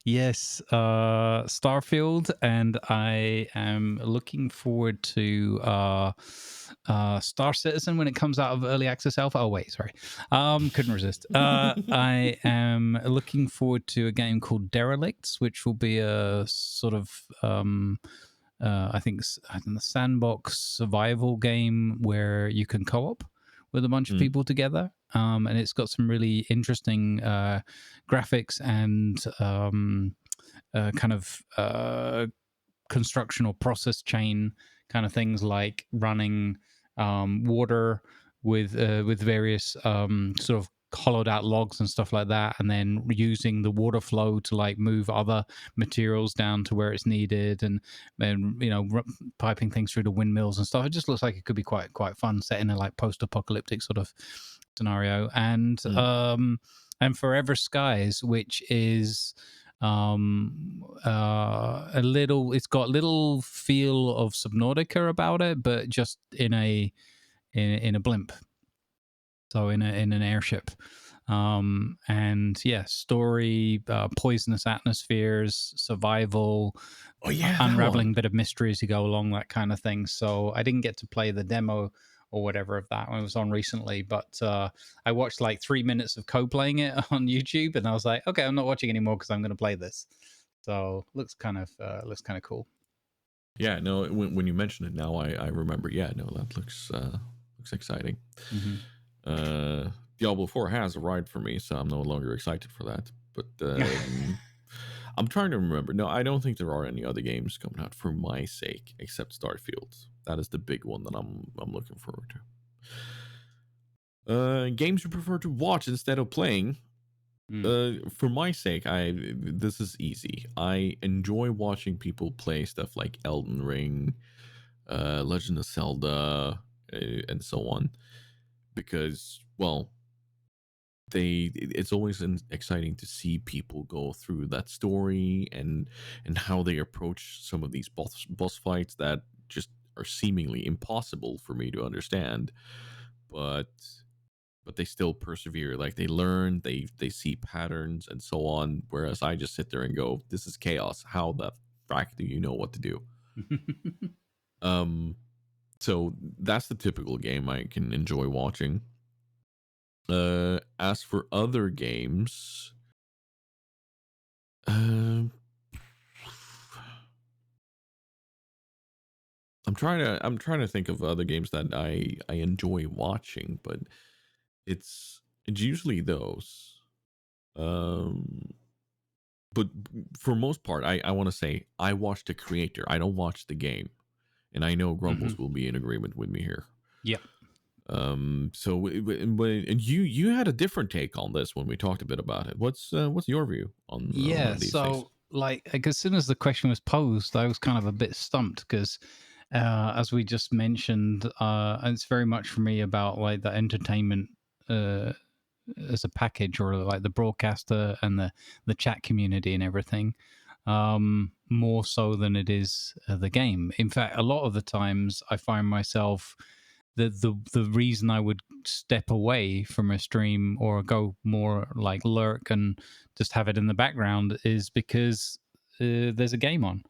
B: Yes, Starfield, and I am looking forward to Star Citizen when it comes out of early access alpha. Oh wait, sorry, couldn't resist. I am looking forward to a game called Derelicts, which will be a sort of I think the sandbox survival game where you can co-op with a bunch of
A: Mm.
B: people together, and it's got some really interesting graphics and kind of construction or process chain kind of things, like running water with various sort of hollowed out logs and stuff like that, and then using the water flow to like move other materials down to where it's needed, and piping things through the windmills and stuff. It just looks like it could be quite fun, set in a like post-apocalyptic sort of scenario.
A: Mm.
B: And Forever Skies, which is a little, it's got little feel of Subnautica about it, but just in a blimp, so in an airship. And yeah, story, poisonous atmospheres, survival,
A: Oh yeah, that
B: unraveling
A: one.
B: bit of mystery as you go along, that kind of thing. So I didn't get to play the demo or whatever of that when it was on recently, but I watched like 3 minutes of playing it on YouTube, and I was like, okay, I'm not watching anymore because I'm going to play this. So looks kind of cool.
A: Yeah, no. When you mention it now, I remember. Yeah, no, that looks exciting.
B: Mm-hmm.
A: Uh, Diablo 4 has arrived for me, so I'm no longer excited for that. But I'm trying to remember. No, I don't think there are any other games coming out for my sake except Starfield. That is the big one that I'm looking forward to. Games you prefer to watch instead of playing.
B: Mm.
A: For my sake, I this is easy. I enjoy watching people play stuff like Elden Ring, Legend of Zelda, and so on, because well, it's always exciting to see people go through that story and how they approach some of these boss fights that just are seemingly impossible for me to understand, but they still persevere. Like they learn, they see patterns and so on, whereas I just sit there and go, this is chaos. How the frack do you know what to do? um so that's the typical game I can enjoy watching. As for other games, uh, I'm trying to think of other games that I enjoy watching, but it's usually those. Um, but for most part, I want to say I watch the creator. I don't watch the game, and I know
B: Mm-hmm.
A: Grumbles will be in agreement with me here.
B: Yep.
A: So and you had a different take on this when we talked a bit about it. What's your view
B: Yeah.
A: on these things?
B: So, like, as soon as the question was posed, I was kind of a bit stumped because, as we just mentioned, it's very much for me about like the entertainment uh, as a package, or like the broadcaster and the chat community and everything, more so than it is the game. In fact, a lot of the times I find myself, the reason I would step away from a stream or go more like lurk and just have it in the background is because there's a game on.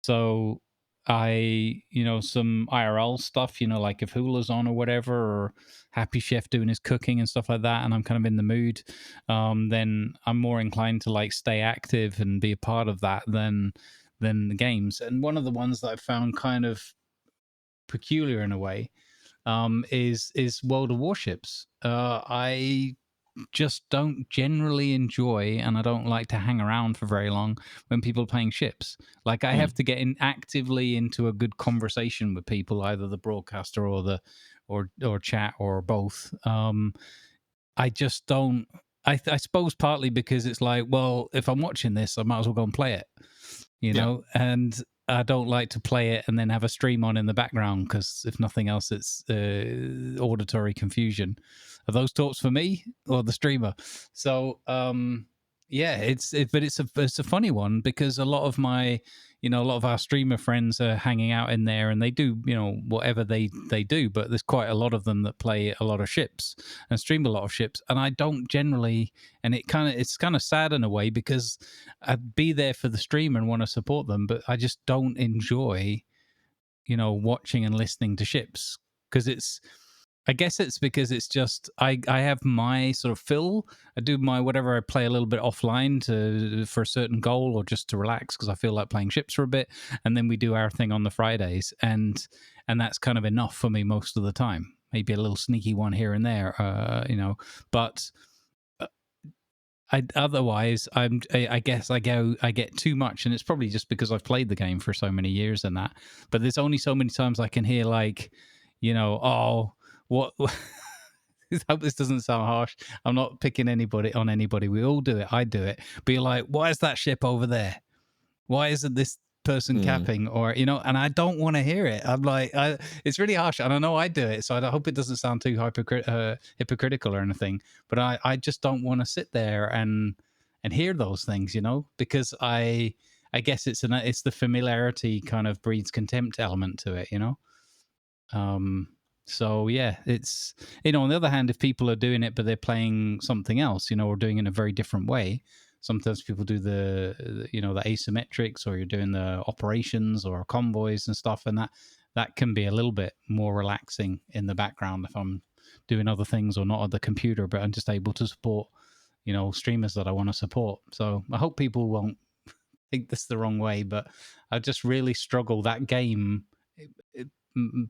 B: So some IRL stuff, like if Hula's on or whatever, or Happy Chef doing his cooking and stuff like that, and I'm kind of in the mood, then I'm more inclined to like stay active and be a part of that than the games. And one of the ones that I found kind of peculiar in a way is World of Warships. I just don't generally enjoy, and I don't like to hang around for very long when people are playing ships. Like I
A: Mm,
B: have to get in actively into a good conversation with people, either the broadcaster or the or chat or both. I just don't. I suppose partly because it's like, well, if I'm watching this, I might as well go and play it,
A: yeah.
B: and I don't like to play it and then have a stream on in the background because, if nothing else, it's auditory confusion. Are those talks for me or the streamer? So, Yeah, but it's a funny one because a lot of my, a lot of our streamer friends are hanging out in there, and they do, whatever they do. But there's quite a lot of them that play a lot of ships and stream a lot of ships, and I don't generally. And it's kind of sad in a way because I'd be there for the stream and want to support them, but I just don't enjoy, watching and listening to ships because I guess it's because it's just I have my sort of fill. I do my whatever. I play a little bit offline for a certain goal or just to relax because I feel like playing ships for a bit, and then we do our thing on the Fridays, and that's kind of enough for me most of the time. Maybe a little sneaky one here and there, but otherwise I guess I get too much, and it's probably just because I've played the game for so many years and that. But there's only so many times I can hear like, oh, what. I hope this doesn't sound harsh. I'm not picking anybody on anybody. We all do it. I do it. But you're like, why is that ship over there? Why isn't this person capping? Or and I don't want to hear it. I'm like, it's really harsh, and I know I do it, so I hope it doesn't sound too hypocritical or anything. But I just don't want to sit there and hear those things, because I guess it's the familiarity kind of breeds contempt element to it, So yeah, it's on the other hand, if people are doing it but they're playing something else, or doing it in a very different way. Sometimes people do the asymmetrics, or you're doing the operations or convoys and stuff, and that can be a little bit more relaxing in the background if I'm doing other things or not at the computer, but I'm just able to support streamers that I want to support. So I hope people won't think this the wrong way, but I just really struggle that game.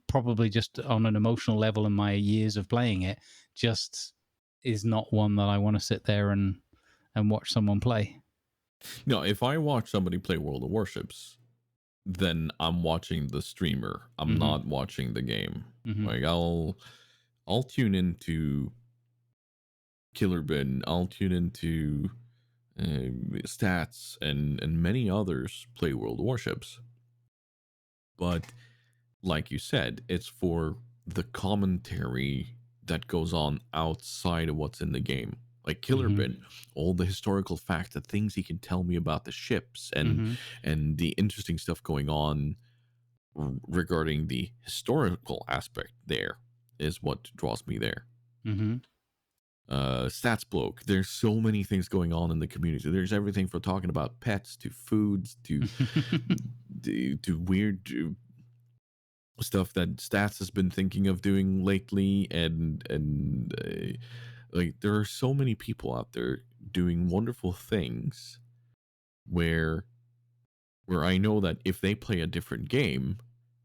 B: Probably just on an emotional level in my years of playing it, just is not one that I want to sit there and watch someone play.
A: No, if I watch somebody play World of Warships, then I'm watching the streamer. I'm not watching the game. Like I'll tune into Killer Bin. I'll tune into Stats and many others play World of Warships. But like you said, it's for the commentary that goes on outside of what's in the game. Like Killer Bin, all the historical facts, the things he can tell me about the ships and the interesting stuff going on regarding the historical aspect there is what draws me there. Stats bloke, there's so many things going on in the community. There's everything from talking about pets to foods to to weird stuff that Stats has been thinking of doing lately, and like there are so many people out there doing wonderful things where I know that if they play a different game,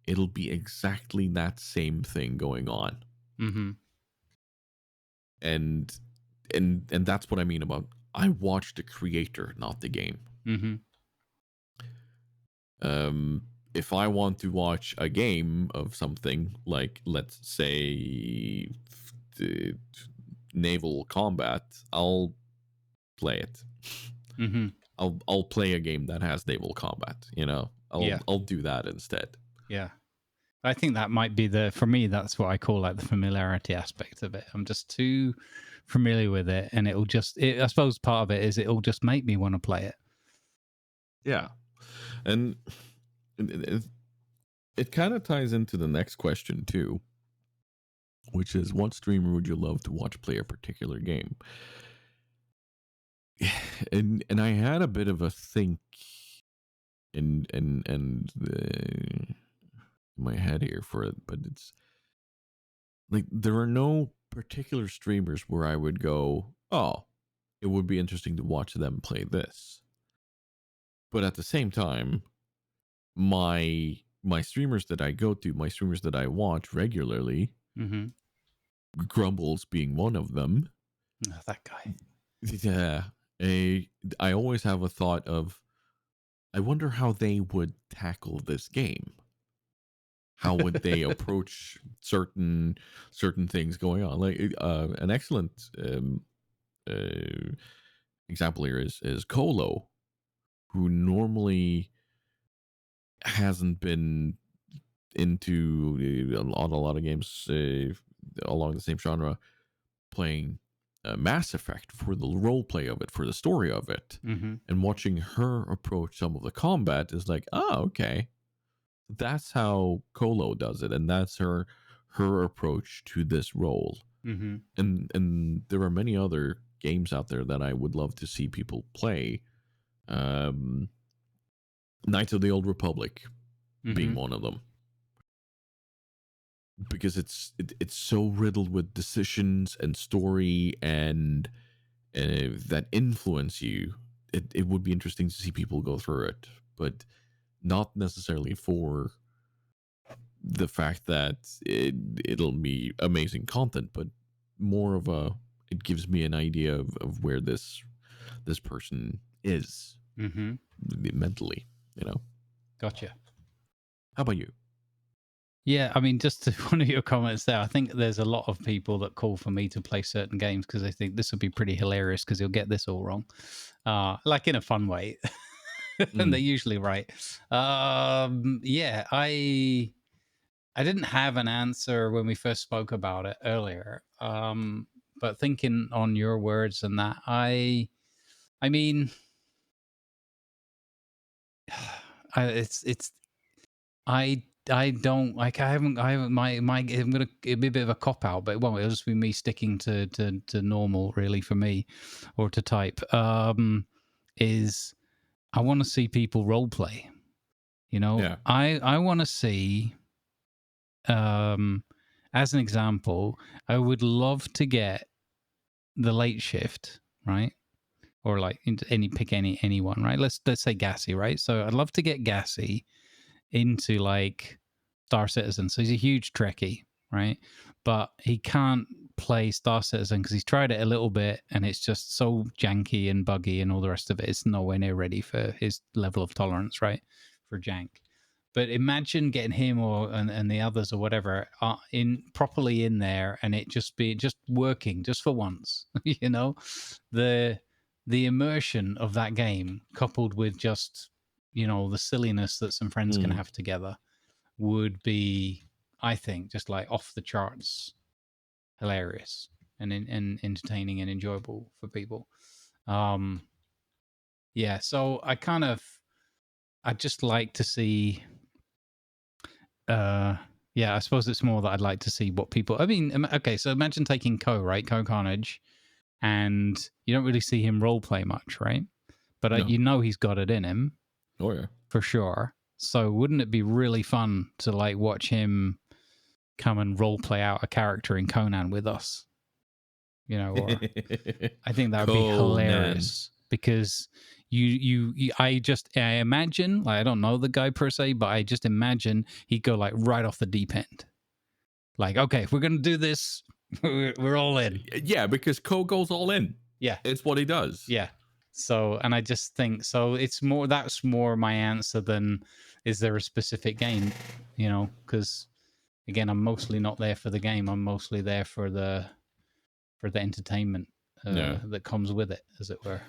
A: it'll be exactly that same thing going on. And that's what I mean about I watch the creator, not the game. If I want to watch a game of something, like let's say naval combat, I'll play it. I'll play a game that has naval combat. I'll do that instead.
B: Yeah, I think that might be for me. That's what I call like the familiarity aspect of it. I'm just too familiar with it, and I suppose part of it is it'll just make me want to play it.
A: Yeah, and it kind of ties into the next question too, which is what streamer would you love to watch play a particular game? And I had a bit of a think in my head here for it, but it's like there are no particular streamers where I would go, oh, it would be interesting to watch them play this. But at the same time, my streamers that I go to, my streamers that I watch regularly, Grumbles being one of them.
B: Oh, that guy.
A: Yeah. I always have a thought of, I wonder how they would tackle this game. How would they approach certain things going on? Like an excellent example here is Colo, who normally hasn't been into a lot of games along the same genre, playing Mass Effect, for the role play of it, for the story of it, and watching her approach some of the combat is like, oh, okay, that's how Colo does it, and that's her approach to this role. And there are many other games out there that I would love to see people play. Knights of the Old Republic being one of them, because it's so riddled with decisions and story and that influence you. It would be interesting to see people go through it, but not necessarily for the fact that it'll be amazing content, but more of a, it gives me an idea of where this person is mentally, you know.
B: Gotcha.
A: How about you?
B: Yeah, I mean, just to one of your comments there, I think there's a lot of people that call for me to play certain games because they think this would be pretty hilarious because he'll get this all wrong, like in a fun way, and they're usually right. Yeah, I didn't have an answer when we first spoke about it earlier, but thinking on your words and that, I mean, it's I don't like. I haven't. My. I'm gonna. It'd be a bit of a cop out, but it won't. It'll just be me sticking to normal, really, for me, or to type. Is I want to see people role play. You know,
A: Yeah.
B: I want to see. As an example, I would love to get the late shift, right? Or like pick anyone, right? Let's say Gassy, right? So I'd love to get Gassy into like Star Citizen. So he's a huge Trekkie, right? But he can't play Star Citizen because he's tried it a little bit and it's just so janky and buggy and all the rest of it. It's nowhere near ready for his level of tolerance, right? For jank. But imagine getting him or and the others or whatever in properly in there, and it just working just for once. You know, the immersion of that game coupled with just the silliness that some friends can have together would be, I think, just like off the charts hilarious and entertaining and enjoyable for people. Yeah, so I'd just like to see yeah, I suppose it's more that I'd like to see what people. I mean, okay, so imagine taking right? Co Carnage, and you don't really see him role play much, right? But
A: No.
B: he's got it in him.
A: Oh yeah.
B: For sure. So wouldn't it be really fun to like watch him come and role play out a character in Conan with us? Or I think that would be hilarious because I imagine, like, I don't know the guy per se, but I just imagine he'd go like right off the deep end. Like, okay, if we're gonna do this, we're all in.
A: Yeah, because Co goes all in.
B: Yeah,
A: it's what he does.
B: Yeah. So, and I just think so. That's more my answer than is there a specific game? Because again, I'm mostly not there for the game. I'm mostly there for the entertainment that comes with it, as it were.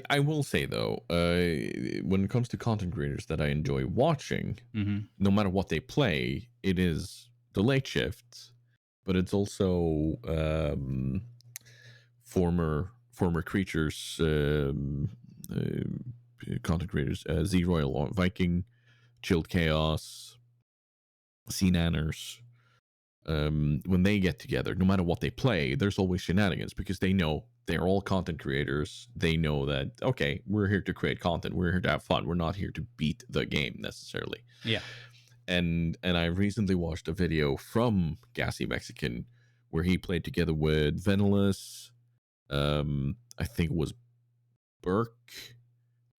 A: I will say though, when it comes to content creators that I enjoy watching, no matter what they play, it is the late shifts, but it's also former creatures, content creators, Z Royal Viking, Chilled Chaos, Sea Nanners. When they get together, no matter what they play, there's always shenanigans because they know they're all content creators. They know that, okay, we're here to create content. We're here to have fun. We're not here to beat the game necessarily.
B: Yeah.
A: And I recently watched a video from Gassy Mexican where he played together with Venilus, I think it was Burke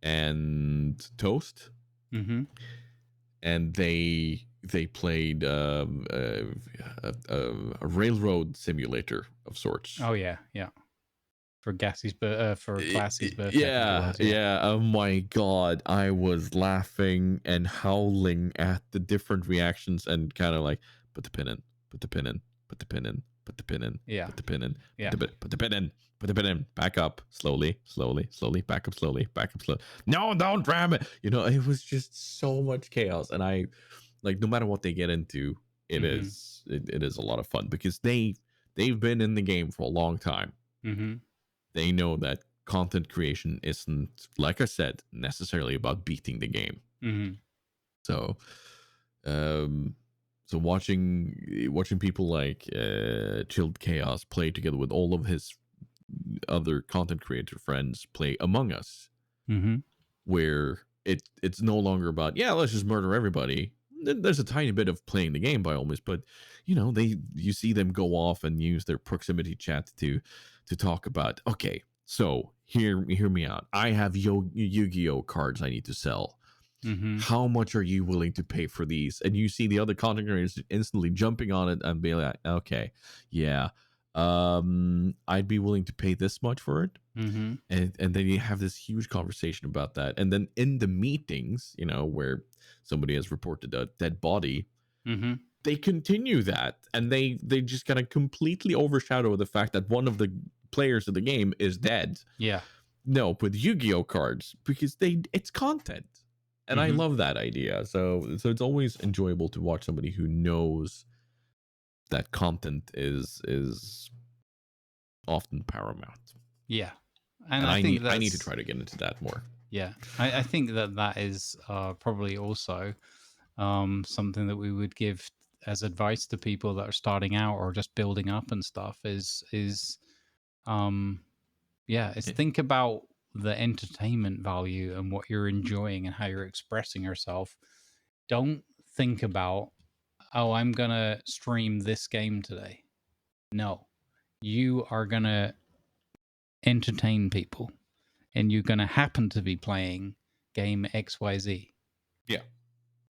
A: and Toast. And they played a railroad simulator of sorts.
B: Oh yeah, yeah. For Gassy's for Classy's birthday.
A: Yeah. Oh my god, I was laughing and howling at the different reactions and kind of like, put the pin in, put the pin in, put the pin in, put the pin in,
B: yeah,
A: put the pin in,
B: yeah,
A: put the pin in, put the pin in, back up slowly, back up slowly, No, don't ram it. It was just so much chaos, and I like, no matter what they get into, it is a lot of fun because they've been in the game for a long time.
B: Mm-hmm.
A: They know that content creation isn't, like I said, necessarily about beating the game.
B: Mm-hmm.
A: So, so watching people like Chilled Chaos play together with all of his other content creator friends play Among Us,
B: Mm-hmm.
A: where it's no longer about let's just murder everybody. There's a tiny bit of playing the game by all means, but you see them go off and use their proximity chat to talk about, okay, so hear me out. I have Yu-Gi-Oh cards I need to sell.
B: Mm-hmm.
A: How much are you willing to pay for these? And you see the other content creators instantly jumping on it and be like, okay, yeah, I'd be willing to pay this much for it.
B: Mm-hmm.
A: And then you have this huge conversation about that. And then in the meetings, where somebody has reported a dead body,
B: Mm-hmm.
A: they continue that, and they just kind of completely overshadow the fact that one of the players of the game is dead.
B: Yeah.
A: No, with Yu-Gi-Oh cards, because it's content. And I
B: Mm-hmm.
A: love that idea. So it's always enjoyable to watch somebody who knows that content is often paramount.
B: Yeah. And
A: And
B: I think
A: I need to
B: that's
A: try to get into that more.
B: yeah. I think that is probably also something that we would give as advice to people that are starting out or just building up and stuff is um is think about the entertainment value and what you're enjoying and how you're expressing yourself. Don't think about, oh, I'm gonna stream this game today. No, you are gonna entertain people and you're gonna happen to be playing game XYZ.
A: Yeah.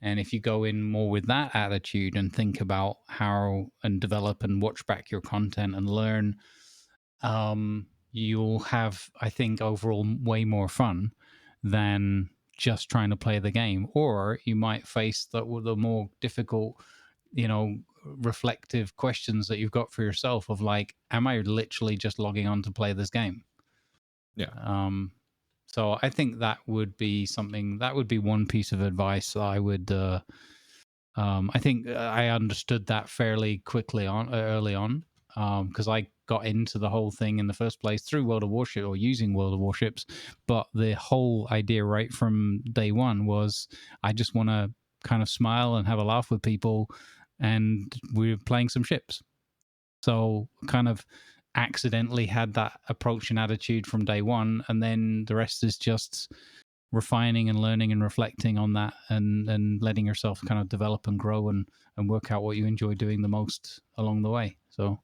B: And if you go in more with that attitude and think about how and develop and watch back your content and learn, you'll have, I think, overall way more fun than just trying to play the game. Or you might face the more difficult, reflective questions that you've got for yourself of like, am I literally just logging on to play this game?
A: Yeah.
B: So I think that would be something, that would be one piece of advice that I would I think I understood that fairly quickly early on, because I got into the whole thing in the first place through World of Warships or using World of Warships. But the whole idea right from day one was I just want to kind of smile and have a laugh with people, and we're playing some ships. So kind of accidentally had that approach and attitude from day one, and then the rest is just refining and learning and reflecting on that, and letting yourself kind of develop and grow and work out what you enjoy doing the most along the way. So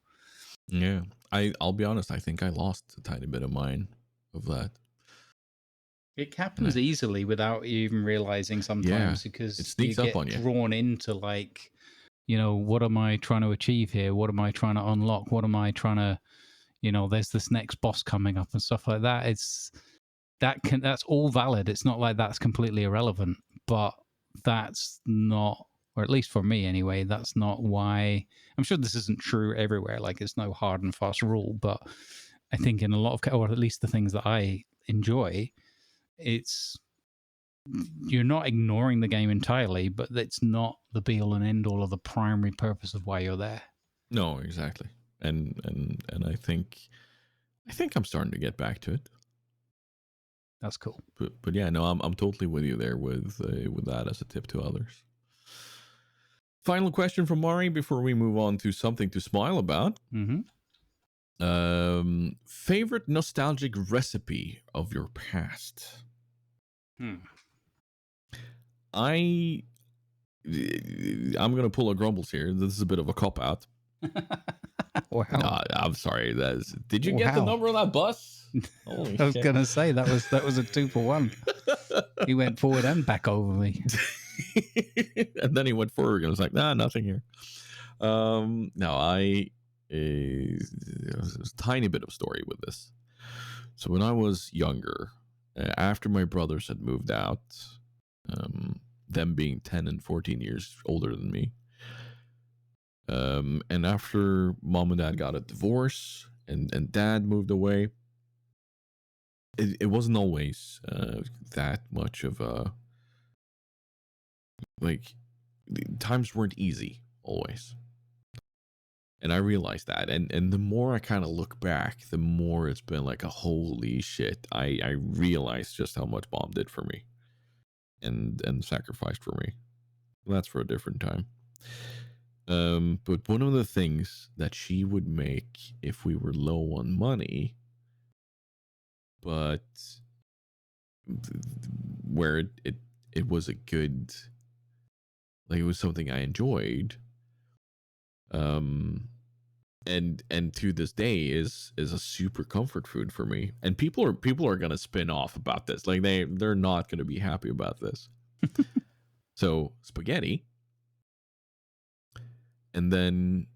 A: Yeah. I'll be honest, I think I lost a tiny bit of mine of that.
B: it happens easily without you even realizing sometimes,
A: it
B: because you
A: sneaks up
B: get
A: on you.
B: drawn into like, what am I trying to achieve here? What am I trying to unlock? What am I trying to, there's this next boss coming up and stuff like that. That's all valid. It's not like that's completely irrelevant, but that's not, or at least for me anyway, that's not why. I'm sure this isn't true everywhere. Like it's no hard and fast rule, but I think in a lot of, or at least the things that I enjoy, it's, you're not ignoring the game entirely, but it's not the be all and end all of the primary purpose of why you're there.
A: No, exactly. And I think I'm starting to get back to it.
B: That's cool.
A: But yeah, no, I'm totally with you there with that as a tip to others. Final question from Mari before we move on to something to smile about.
B: Mm-hmm.
A: Favorite nostalgic recipe of your past? I'm gonna pull a Grumbles here. This is a bit of a cop out.
B: Wow.
A: No, I'm sorry. Did you get the number on that bus?
B: Holy I was shit. Gonna say that was a 2-for-1. He went forward and back over me.
A: And then he went forward and was like, nah, nothing here. No, there's a tiny bit of story with this. So when I was younger, after my brothers had moved out, them being 10 and 14 years older than me, and after mom and dad got a divorce and dad moved away, it wasn't always that much of a, like, times weren't easy always. And I realized that, and the more I kind of look back, the more it's been like a holy shit. I realized just how much Mom did for me, and sacrificed for me. That's for a different time. But one of the things that she would make if we were low on money, but where it was a good, like it was something I enjoyed, and to this day is a super comfort food for me. And people are gonna spin off about this, like they're not gonna be happy about this. So spaghetti, and then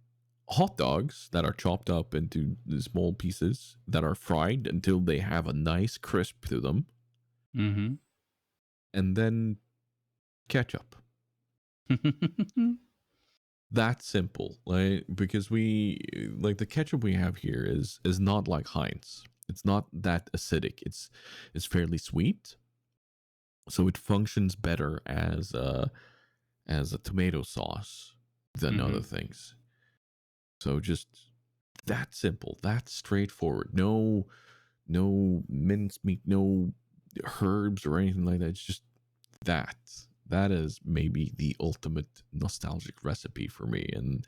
A: hot dogs that are chopped up into the small pieces that are fried until they have a nice crisp to them,
B: Mm-hmm.
A: and then ketchup. That simple, like, because we, like, the ketchup we have here is not like Heinz. It's not that acidic. It's fairly sweet, so it functions better as a tomato sauce than other things. So just that simple, that straightforward. No mincemeat, no herbs or anything like that. It's just that. That is maybe the ultimate nostalgic recipe for me. And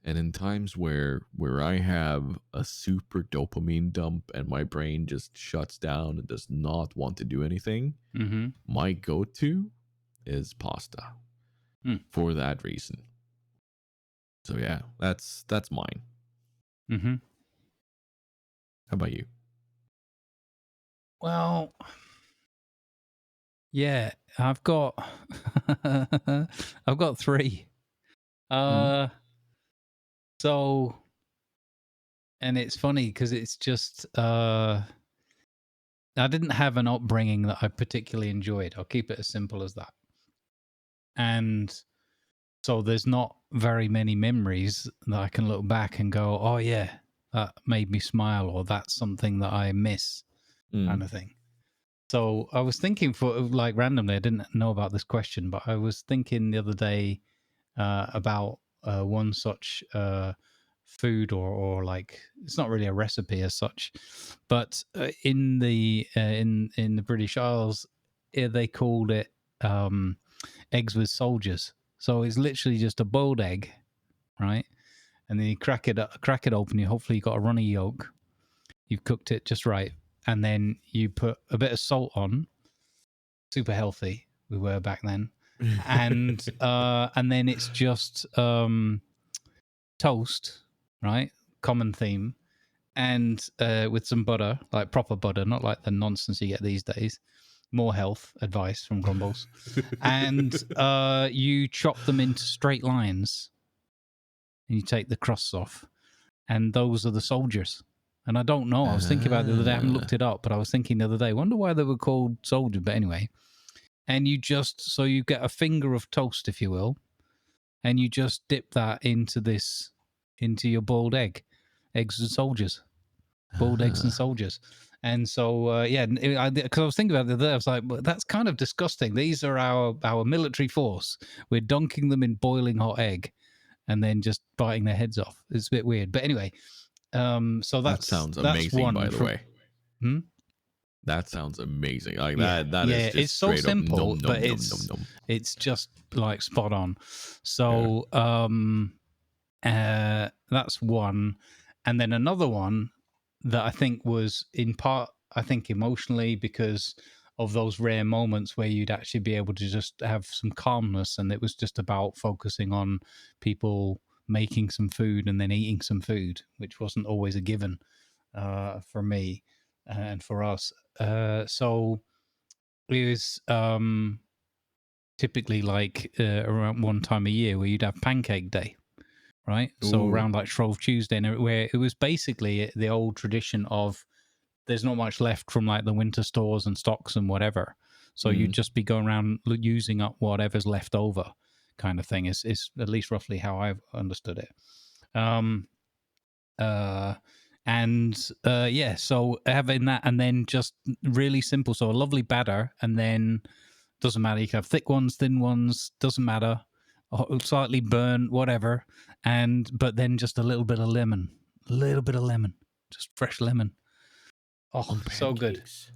A: in times where I have a super dopamine dump and my brain just shuts down and does not want to do anything, my go-to is pasta for that reason. So yeah, that's mine.
B: Mm-hmm.
A: How about you?
B: Well, yeah, I've got I've got three. So, and it's funny because it's just I didn't have an upbringing that I particularly enjoyed. I'll keep it as simple as that. And so there's not very many memories that I can look back and go, oh yeah, that made me smile, or that's something that I miss, kind of thing. So I was thinking, for like randomly, I didn't know about this question, but I was thinking the other day about one such food, or like, it's not really a recipe as such, but in the British Isles, they called it eggs with soldiers. So it's literally just a boiled egg, right? And then you crack it open. You hopefully you got a runny yolk. You've cooked it just right, and then you put a bit of salt on. Super healthy we were back then, and then it's just toast, right? Common theme, and with some butter, like proper butter, not like the nonsense you get these days. More health advice from Grumbles, and you chop them into straight lines, and you take the crusts off, and those are the soldiers. And I don't know. I was thinking about it the other day. I haven't looked it up, but I was thinking the other day. Wonder why they were called soldiers. But anyway, and you just, so you get a finger of toast, if you will, and you just dip that into your boiled eggs and soldiers, boiled eggs and soldiers. And so, yeah, because I was thinking about it the other day, I was like, well, that's kind of disgusting. These are our military force. We're dunking them in boiling hot egg and then just biting their heads off. It's a bit weird. But anyway, so
A: That sounds amazing,
B: one
A: by the
B: from,
A: way. That sounds amazing. Like
B: yeah,
A: that is just
B: it's so
A: straight up
B: simple,
A: nom nom
B: but
A: nom nom nom.
B: it's just like spot on. So that's one, and then another one that I think was in part, I think, emotionally, because of those rare moments where you'd actually be able to just have some calmness, and it was just about focusing on people making some food and then eating some food, which wasn't always a given for me and for us. So it was typically like around one time a year where you'd have Pancake Day, right? So
A: Ooh.
B: around like Shrove Tuesday, where it was basically the old tradition of there's not much left from like the winter stores and stocks and whatever. So you'd just be going around using up whatever's left over, kind of thing. Is at least roughly how I've understood it. Yeah, so having that, and then just really simple, so a lovely batter, and then doesn't matter, you can have thick ones, thin ones, doesn't matter, slightly burnt, whatever, but then just a little bit of lemon, just fresh lemon. Oh,
A: On
B: so good.
A: pancakes.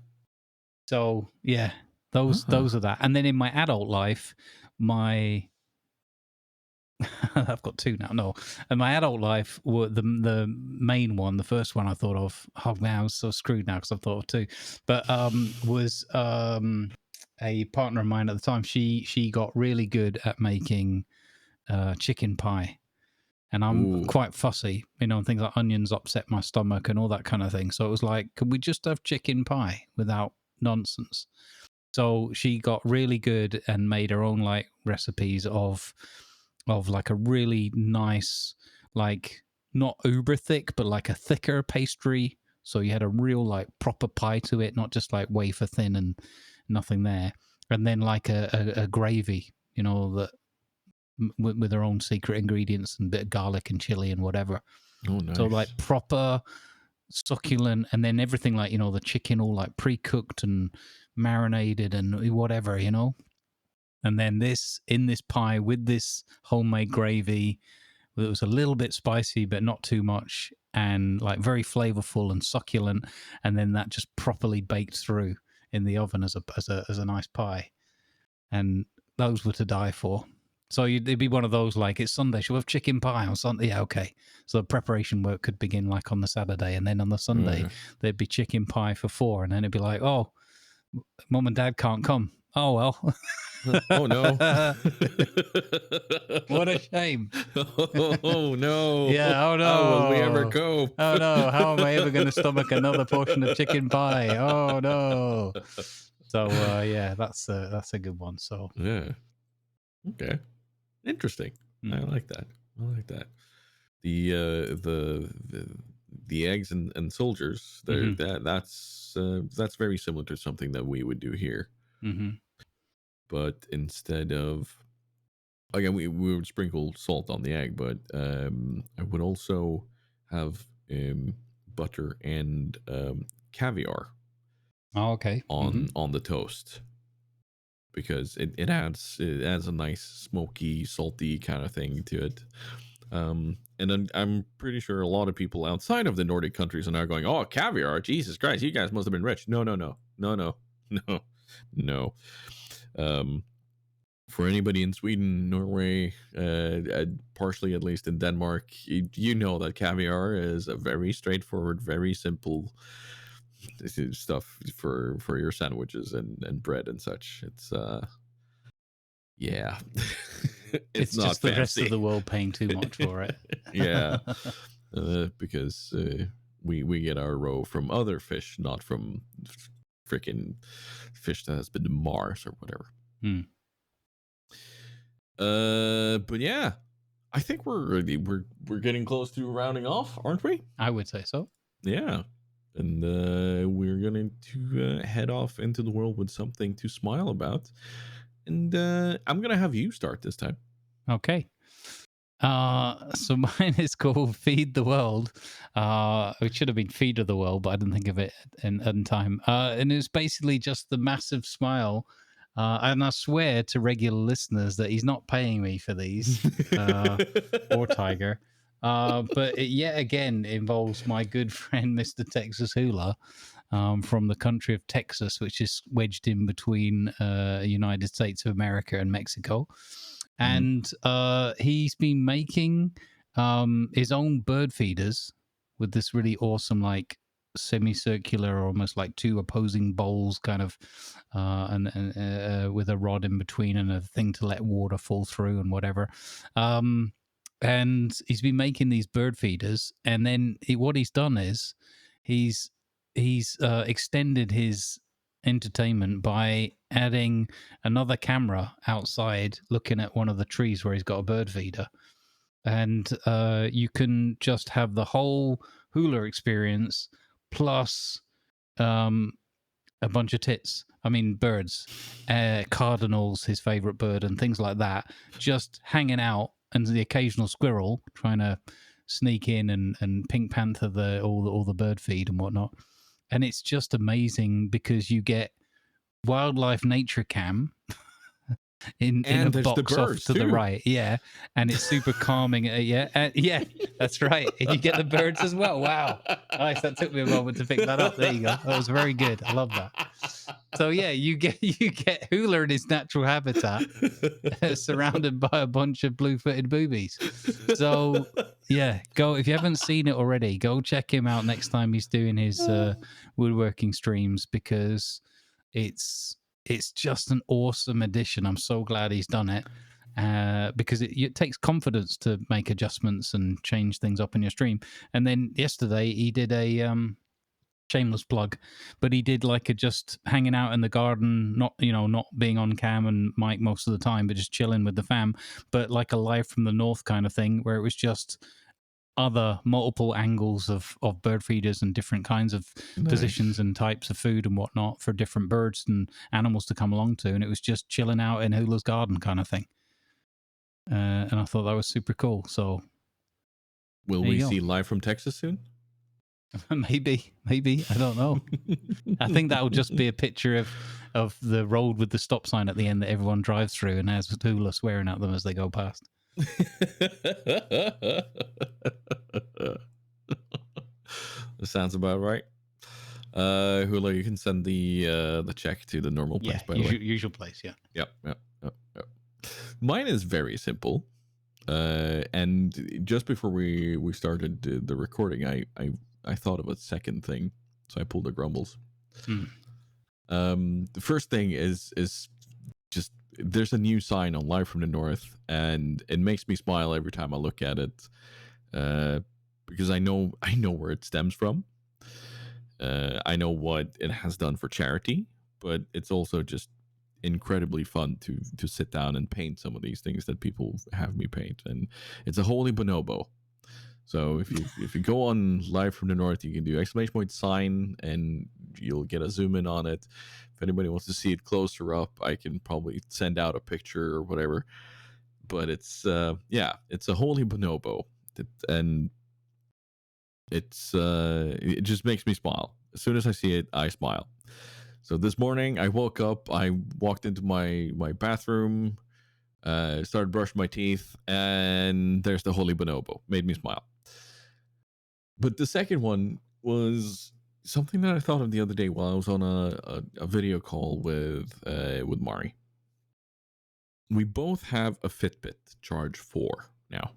B: So yeah, those are that. And then in my adult life, my I've got two now. No, in my adult life, the main one, the first one I thought of. Oh man, I was so screwed now because I've thought of two. But was a partner of mine at the time. She got really good at making chicken pie, and I'm quite fussy, and things like onions upset my stomach and all that kind of thing. So it was like, could we just have chicken pie without nonsense? So she got really good and made her own like recipes of like a really nice, like not uber thick, but like a thicker pastry. So you had a real like proper pie to it, not just like wafer thin and nothing there. And then like a gravy, that with their own secret ingredients and a bit of garlic and chili and whatever.
A: Oh, nice.
B: So like proper succulent, and then everything like the chicken all like pre-cooked and marinated and whatever, and then in this pie with this homemade gravy that was a little bit spicy but not too much, and like very flavorful and succulent, and then that just properly baked through in the oven as a nice pie, and those were to die for. So it'd be one of those like, it's Sunday, should we have chicken pie on Sunday? Yeah, okay. So the preparation work could begin like on the Saturday, and then on the Sunday there'd be chicken pie for 4, and then it'd be like, oh, mum and dad can't come. Oh well.
A: Oh no.
B: What a shame.
A: Oh no.
B: Yeah, oh no.
A: How will we ever cope?
B: Oh no, how am I ever going to stomach another portion of chicken pie? Oh no. So yeah, that's a good one. So
A: yeah. Okay. Interesting. I like that. The eggs and soldiers, that's very similar to something that we would do here. But instead of, again, we would sprinkle salt on the egg, but I would also have butter and caviar.
B: Oh, okay.
A: On the toast, because it adds a nice smoky, salty kind of thing to it. And then I'm pretty sure a lot of people outside of the Nordic countries are now going, "Oh, caviar! Jesus Christ, you guys must have been rich." No. For anybody in Sweden, Norway, partially at least in Denmark, you know that caviar is a very straightforward, very simple stuff for your sandwiches and bread and such. It's yeah.
B: it's
A: not
B: just the
A: fancy.
B: rest of the world paying too much for it.
A: Yeah. Because we get our roe from other fish, not from freaking fish that has been to Mars or whatever. But yeah, I think we're getting close to rounding off, aren't we?
B: I would say so.
A: Yeah. And we're going to head off into the world with something to smile about. And I'm going to have you start this time.
B: Okay. So mine is called Feed the World. It should have been Feed of the World, but I didn't think of it in time. And it's basically just the massive smile. And I swear to regular listeners that he's not paying me for these, or Tiger. But it yet again involves my good friend, Mr. Texas Hula, from the country of Texas, which is wedged in between United States of America and Mexico. And he's been making his own bird feeders with this really awesome, like semicircular, almost like two opposing bowls, kind of, and with a rod in between and a thing to let water fall through and whatever. And he's been making these bird feeders, and then what he's done is he's extended his entertainment by adding another camera outside looking at one of the trees where he's got a bird feeder, and you can just have the whole hula experience plus a bunch of tits. I mean, birds, cardinals, his favorite bird, and things like that, just hanging out, and the occasional squirrel trying to sneak in and Pink Panther all the bird feed and whatnot. And it's just amazing because you get wildlife nature cam in a
A: And there's the
B: box off
A: birds,
B: to the
A: too.
B: right. Yeah. And it's super calming. Yeah, that's right. And you get the birds as well. Wow. Nice. That took me a moment to pick that up. There you go. That was very good. I love that. So yeah, you get Hula in his natural habitat, surrounded by a bunch of blue-footed boobies. So yeah, go if you haven't seen it already, go check him out next time he's doing his woodworking streams, because it's just an awesome addition. I'm so glad he's done it, because it takes confidence to make adjustments and change things up in your stream. And then yesterday he did a shameless plug, but he did like a just hanging out in the garden, not being on cam and mic most of the time, but just chilling with the fam, but like a live from the north kind of thing, where it was just other multiple angles of bird feeders and different kinds of positions
A: Nice.
B: and types of food and whatnot for different birds and animals to come along to, and it was just chilling out in Hula's garden kind of thing. And I thought that was super cool. So
A: Will
B: there
A: we
B: you go.
A: see live from Texas soon?
B: maybe I don't know. I think that'll just be a picture of the road with the stop sign at the end that everyone drives through, and has Hula swearing at them as they go past.
A: That sounds about right. Hula, you can send the check to the normal place, by the way.
B: Usual place, yeah.
A: Yep. Mine is very simple. And just before we started the recording, I thought of a second thing, so I pulled the grumbles. The first thing is just there's a new sign on Live from the North, and it makes me smile every time I look at it, because I know where it stems from. I know what it has done for charity, but it's also just incredibly fun to sit down and paint some of these things that people have me paint, and it's a holy bonobo. So if you go on Live from the North, you can do ! sign, and you'll get a zoom in on it. If anybody wants to see it closer up, I can probably send out a picture or whatever. But it's it's a holy bonobo, and it just makes me smile. As soon as I see it, I smile. So this morning I woke up, I walked into my bathroom, started brushing my teeth, and there's the holy bonobo. Made me smile. But the second one was something that I thought of the other day while I was on a video call with Mari. We both have a Fitbit Charge 4 now.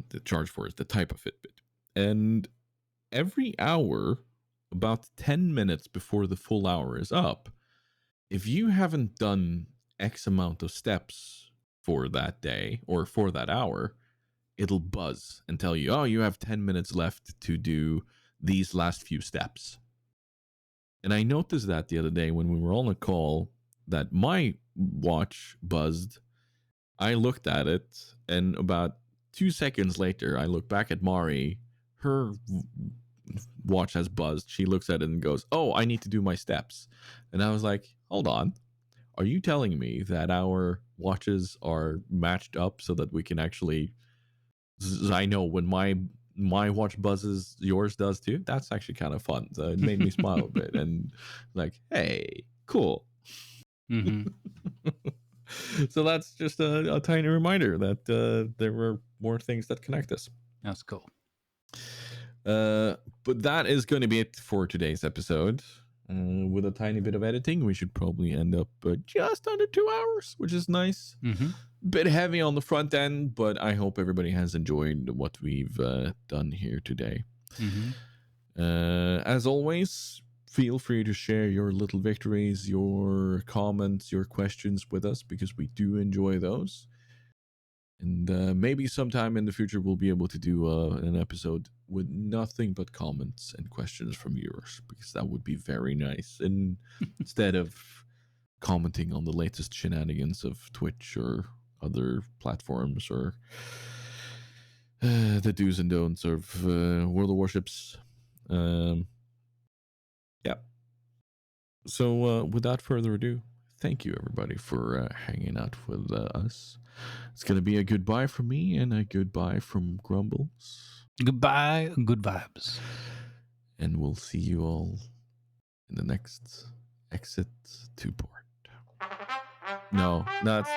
A: The Charge 4 is the type of Fitbit. And every hour, about 10 minutes before the full hour is up, if you haven't done X amount of steps for that day or for that hour, it'll buzz and tell you, oh, you have 10 minutes left to do these last few steps. And I noticed that the other day when we were on a call, that my watch buzzed. I looked at it, and about 2 seconds later, I look back at Mari. Her watch has buzzed. She looks at it and goes, oh, I need to do my steps. And I was like, hold on. Are you telling me that our watches are matched up so that we can actually... I know when my watch buzzes, yours does too. That's actually kind of fun. So it made me smile a bit, and like, hey, cool.
B: Mm-hmm.
A: So that's just a tiny reminder that there were more things that connect us.
B: That's cool.
A: But that is going to be it for today's episode. With a tiny bit of editing, we should probably end up just under 2 hours, which is nice.
B: Mm-hmm.
A: Bit heavy on the front end, but I hope everybody has enjoyed what we've done here today.
B: Mm-hmm.
A: As always, feel free to share your little victories, your comments, your questions with us, because we do enjoy those. And maybe sometime in the future we'll be able to do an episode with nothing but comments and questions from viewers, because that would be very nice. And instead of commenting on the latest shenanigans of Twitch or other platforms, or the do's and don'ts of World of Warships. Yeah. So without further ado, thank you everybody for hanging out with us. It's going to be a goodbye from me and a goodbye from Grumbles.
B: Goodbye, good vibes.
A: And we'll see you all in the next exit to port. No, that's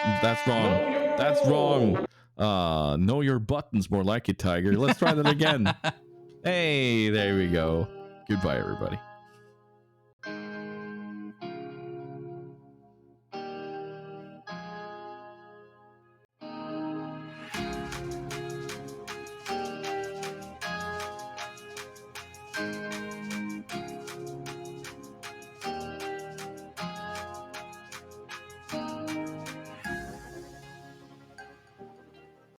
A: wrong. That's wrong. Know your buttons, more like it, Tiger. Let's try that again. Hey, there we go. Goodbye, everybody.